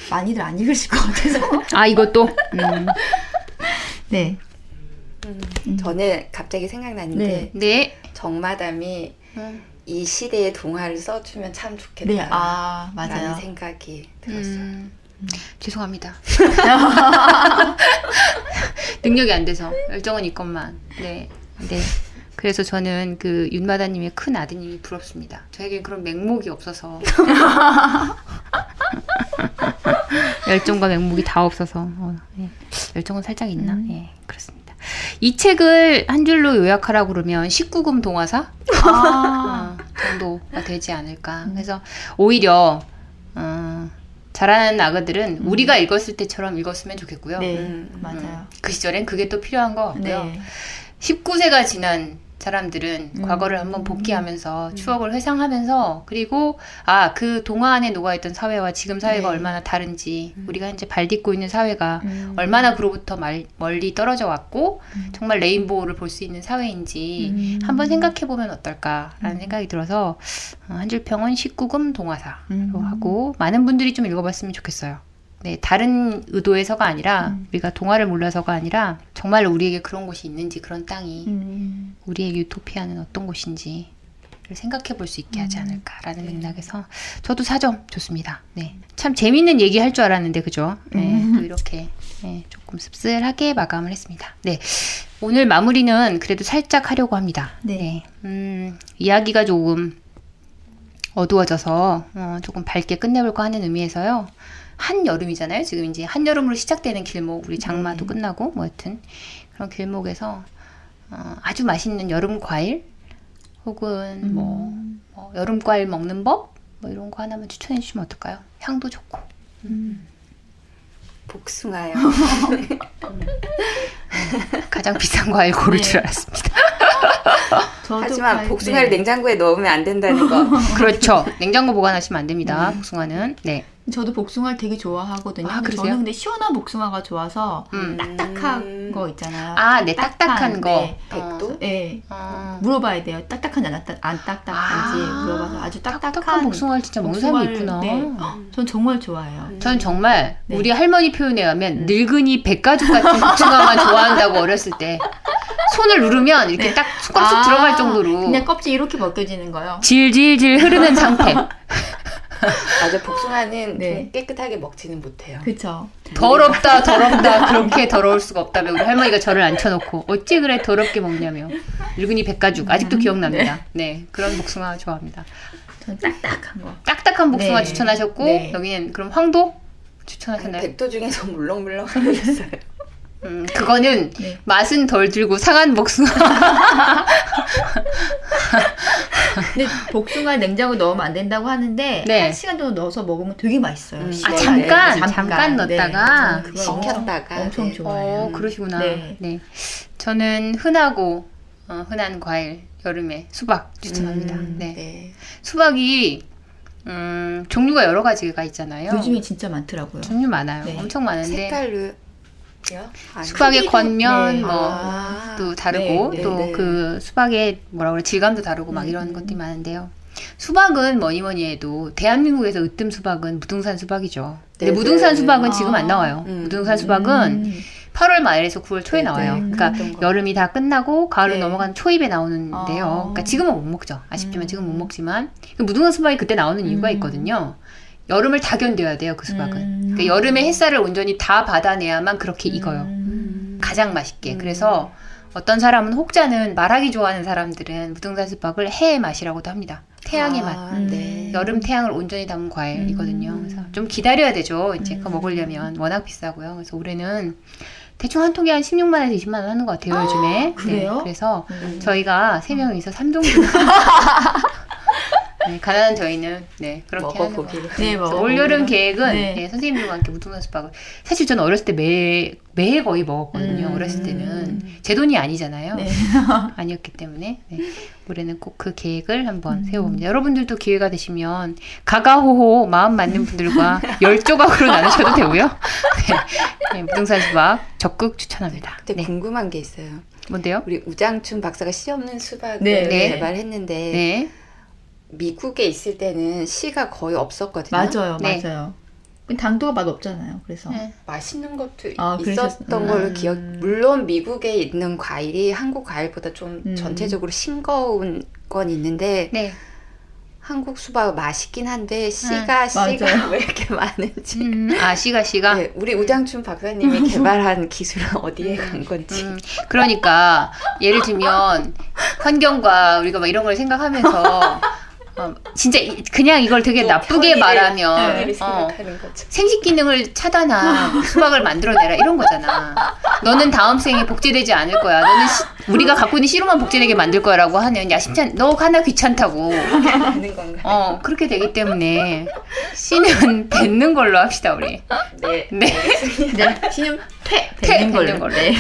많이들 안 읽으실 것 같아서. 이것도? 네. 저는 갑자기 생각났는데 네. 정마담이 이 시대의 동화를 써주면 참 좋겠다. 네. 맞아요. 라는 생각이 들었어요. 죄송합니다. 능력이 안 돼서 열정은 있건만. 네. 그래서 저는 그 윤마다님의 큰 아드님이 부럽습니다. 저에겐 그런 맹목이 없어서 열정과 맹목이 다 없어서 열정은 살짝 있나? 그렇습니다. 이 책을 한 줄로 요약하라고 그러면 19금 동화사 정도가 되지 않을까. 그래서 오히려 자라는 아가들은 우리가 읽었을 때처럼 읽었으면 좋겠고요. 네, 맞아요. 그 시절엔 그게 또 필요한 것 같고요. 네. 19세가 지난 사람들은 과거를 한번 복귀하면서 추억을 회상하면서 그리고 그 동화 안에 녹아있던 사회와 지금 사회가 얼마나 다른지 우리가 현재 발딛고 있는 사회가 얼마나 그로부터 멀리 떨어져 왔고 정말 레인보우를 볼 수 있는 사회인지 한번 생각해보면 어떨까라는 생각이 들어서 한 줄 평은 19금 동화사로 하고 많은 분들이 좀 읽어봤으면 좋겠어요. 네, 다른 의도에서가 아니라 우리가 동화를 몰라서가 아니라 정말 우리에게 그런 곳이 있는지 그런 땅이 우리의 유토피아는 어떤 곳인지를 생각해 볼 수 있게 하지 않을까라는 맥락에서 저도 4점 좋습니다. 네, 참 재밌는 얘기 할 줄 알았는데 그죠? 네, 또 이렇게 조금 씁쓸하게 마감을 했습니다. 네, 오늘 마무리는 그래도 살짝 하려고 합니다. 네, 이야기가 조금 어두워져서 조금 밝게 끝내볼까 하는 의미에서요. 한여름이잖아요. 지금 이제 한여름으로 시작되는 길목, 우리 장마도 끝나고 뭐 여튼 그런 길목에서 아주 맛있는 여름 과일 혹은 뭐 여름 과일 먹는 법 뭐 이런 거 하나만 추천해 주시면 어떨까요? 향도 좋고. 복숭아요. 가장 비싼 과일 고를 줄 알았습니다. 하지만 복숭아를 냉장고에 넣으면 안 된다는 거. 그렇죠. 냉장고 보관하시면 안 됩니다. 복숭아는. 네. 저도 복숭아를 되게 좋아하거든요. 근데 저는 근데 시원한 복숭아가 좋아서 딱딱한 거 있잖아요. 네, 딱딱한 거. 백도? 네. 물어봐야 돼요. 딱딱한지 안 딱딱한지 물어봐서 아주 딱딱한 복숭아를 진짜 먹는 사람이 있구나. 네. 전 정말 좋아해요. 전 정말 우리 할머니 표현에 의하면 늙은이 백가죽 같은 복숭아만 좋아한다고 어렸을 때 손을 누르면 이렇게 딱 쏙 들어갈 정도로 그냥 껍질 이렇게 벗겨지는 거요. 질질질 흐르는 상태. 맞아, 복숭아는 좀 깨끗하게 먹지는 못해요. 그렇죠. 더럽다 그렇게 더러울 수가 없다며 우리 할머니가 저를 앉혀놓고 어찌 그래 더럽게 먹냐며. 늙은이 백가죽 아직도 기억납니다. 네, 그런 복숭아 좋아합니다. 전 딱딱한 거. 딱딱한 복숭아 추천하셨고 여기는 그럼 황도 추천하셨나요? 백도 중에서 물렁물렁 하겠어요. 그거는 맛은 덜 들고 상한 복숭아. 근데 복숭아 냉장고에 넣으면 안 된다고 하는데 1시간 정도 넣어서 먹으면 되게 맛있어요. 잠깐 넣었다가 식혔다가 엄청 좋아해요. 그러시구나. 네. 저는 흔하고 흔한 과일 여름에 수박 추천합니다. 네. 수박이 종류가 여러 가지가 있잖아요. 요즘에 진짜 많더라고요. 종류 많아요. 엄청 많은데 색깔로 수박의 겉면 또 다르고 또 그 수박의 뭐라 그래 질감도 다르고 막 이런 것들이 많은데요. 수박은 뭐니 해도 대한민국에서 으뜸 수박은 무등산 수박이죠. 근데 무등산 수박은 지금 안 나와요. 무등산 수박은 8월 말에서 9월 초에 나와요. 그러니까 여름이 다 끝나고 가을로 넘어간 초입에 나오는데요. 그러니까 지금은 못 먹죠. 아쉽지만 지금 못 먹지만 무등산 수박이 그때 나오는 이유가 있거든요. 여름을 다 견뎌야 돼요, 그 수박은. 그러니까 여름에 햇살을 온전히 다 받아내야만 그렇게 익어요. 가장 맛있게. 그래서 어떤 사람은 혹자는 말하기 좋아하는 사람들은 무등산 수박을 해의 맛이라고도 합니다. 태양의 맛. 네. 여름 태양을 온전히 담은 과일이거든요. 그래서 좀 기다려야 되죠. 이제 그거 먹으려면 워낙 비싸고요. 그래서 올해는 대충 한 통에 한 16만 원에서 20만 원 하는 것 같아요, 요즘에. 그래요? 네, 그래서 저희가 3명이서 3동분. 네, 가난한 저희는 네 그렇게 하는 거. 네, 올여름 계획은 네, 선생님들과 함께 무통산 수박을 사실 저는 어렸을 때 매해 거의 먹었거든요. 어렸을 때는 제 돈이 아니잖아요. 네. 아니었기 때문에 네, 올해는 꼭 그 계획을 한번 세워봅니다. 여러분들도 기회가 되시면 가가호호 마음 맞는 분들과 10조각으로 나누셔도 되고요. 네, 네, 무통산 수박 적극 추천합니다. 근데 네. 궁금한 게 있어요. 뭔데요? 우리 우장춘 박사가 씨 없는 수박을 네. 개발했는데 네. 미국에 있을 때는 씨가 거의 없었거든요. 맞아요, 네. 맞아요. 당도가 맛 없잖아요. 그래서 네. 맛있는 것도 그러셨- 있었던 걸로 기억. 물론 미국에 있는 과일이 한국 과일보다 좀 전체적으로 싱거운 건 있는데 네. 한국 수박 맛있긴 한데 씨가 맞아요. 왜 이렇게 많은지. 씨가. 네, 우리 우장춘 박사님이 개발한 기술은 어디에 간 건지. 그러니까 예를 들면 환경과 우리가 막 이런 걸 생각하면서 진짜 그냥 이걸 되게 나쁘게 말하면 편의를 생각하는 거죠. 생식 기능을 차단한 수박을 만들어내라 이런 거잖아. 너는 다음 생에 복제되지 않을 거야. 너는 우리가 갖고 있는 씨로만 복제되게 만들 거야라고 하는 야심찬 너 하나 귀찮다고. 하는 건가요? 그렇게 되기 때문에 씨는 뱉는 걸로 합시다 우리. 네. 네. 네, 신임 퇴 되는 걸로. 뱉는 걸로. 네.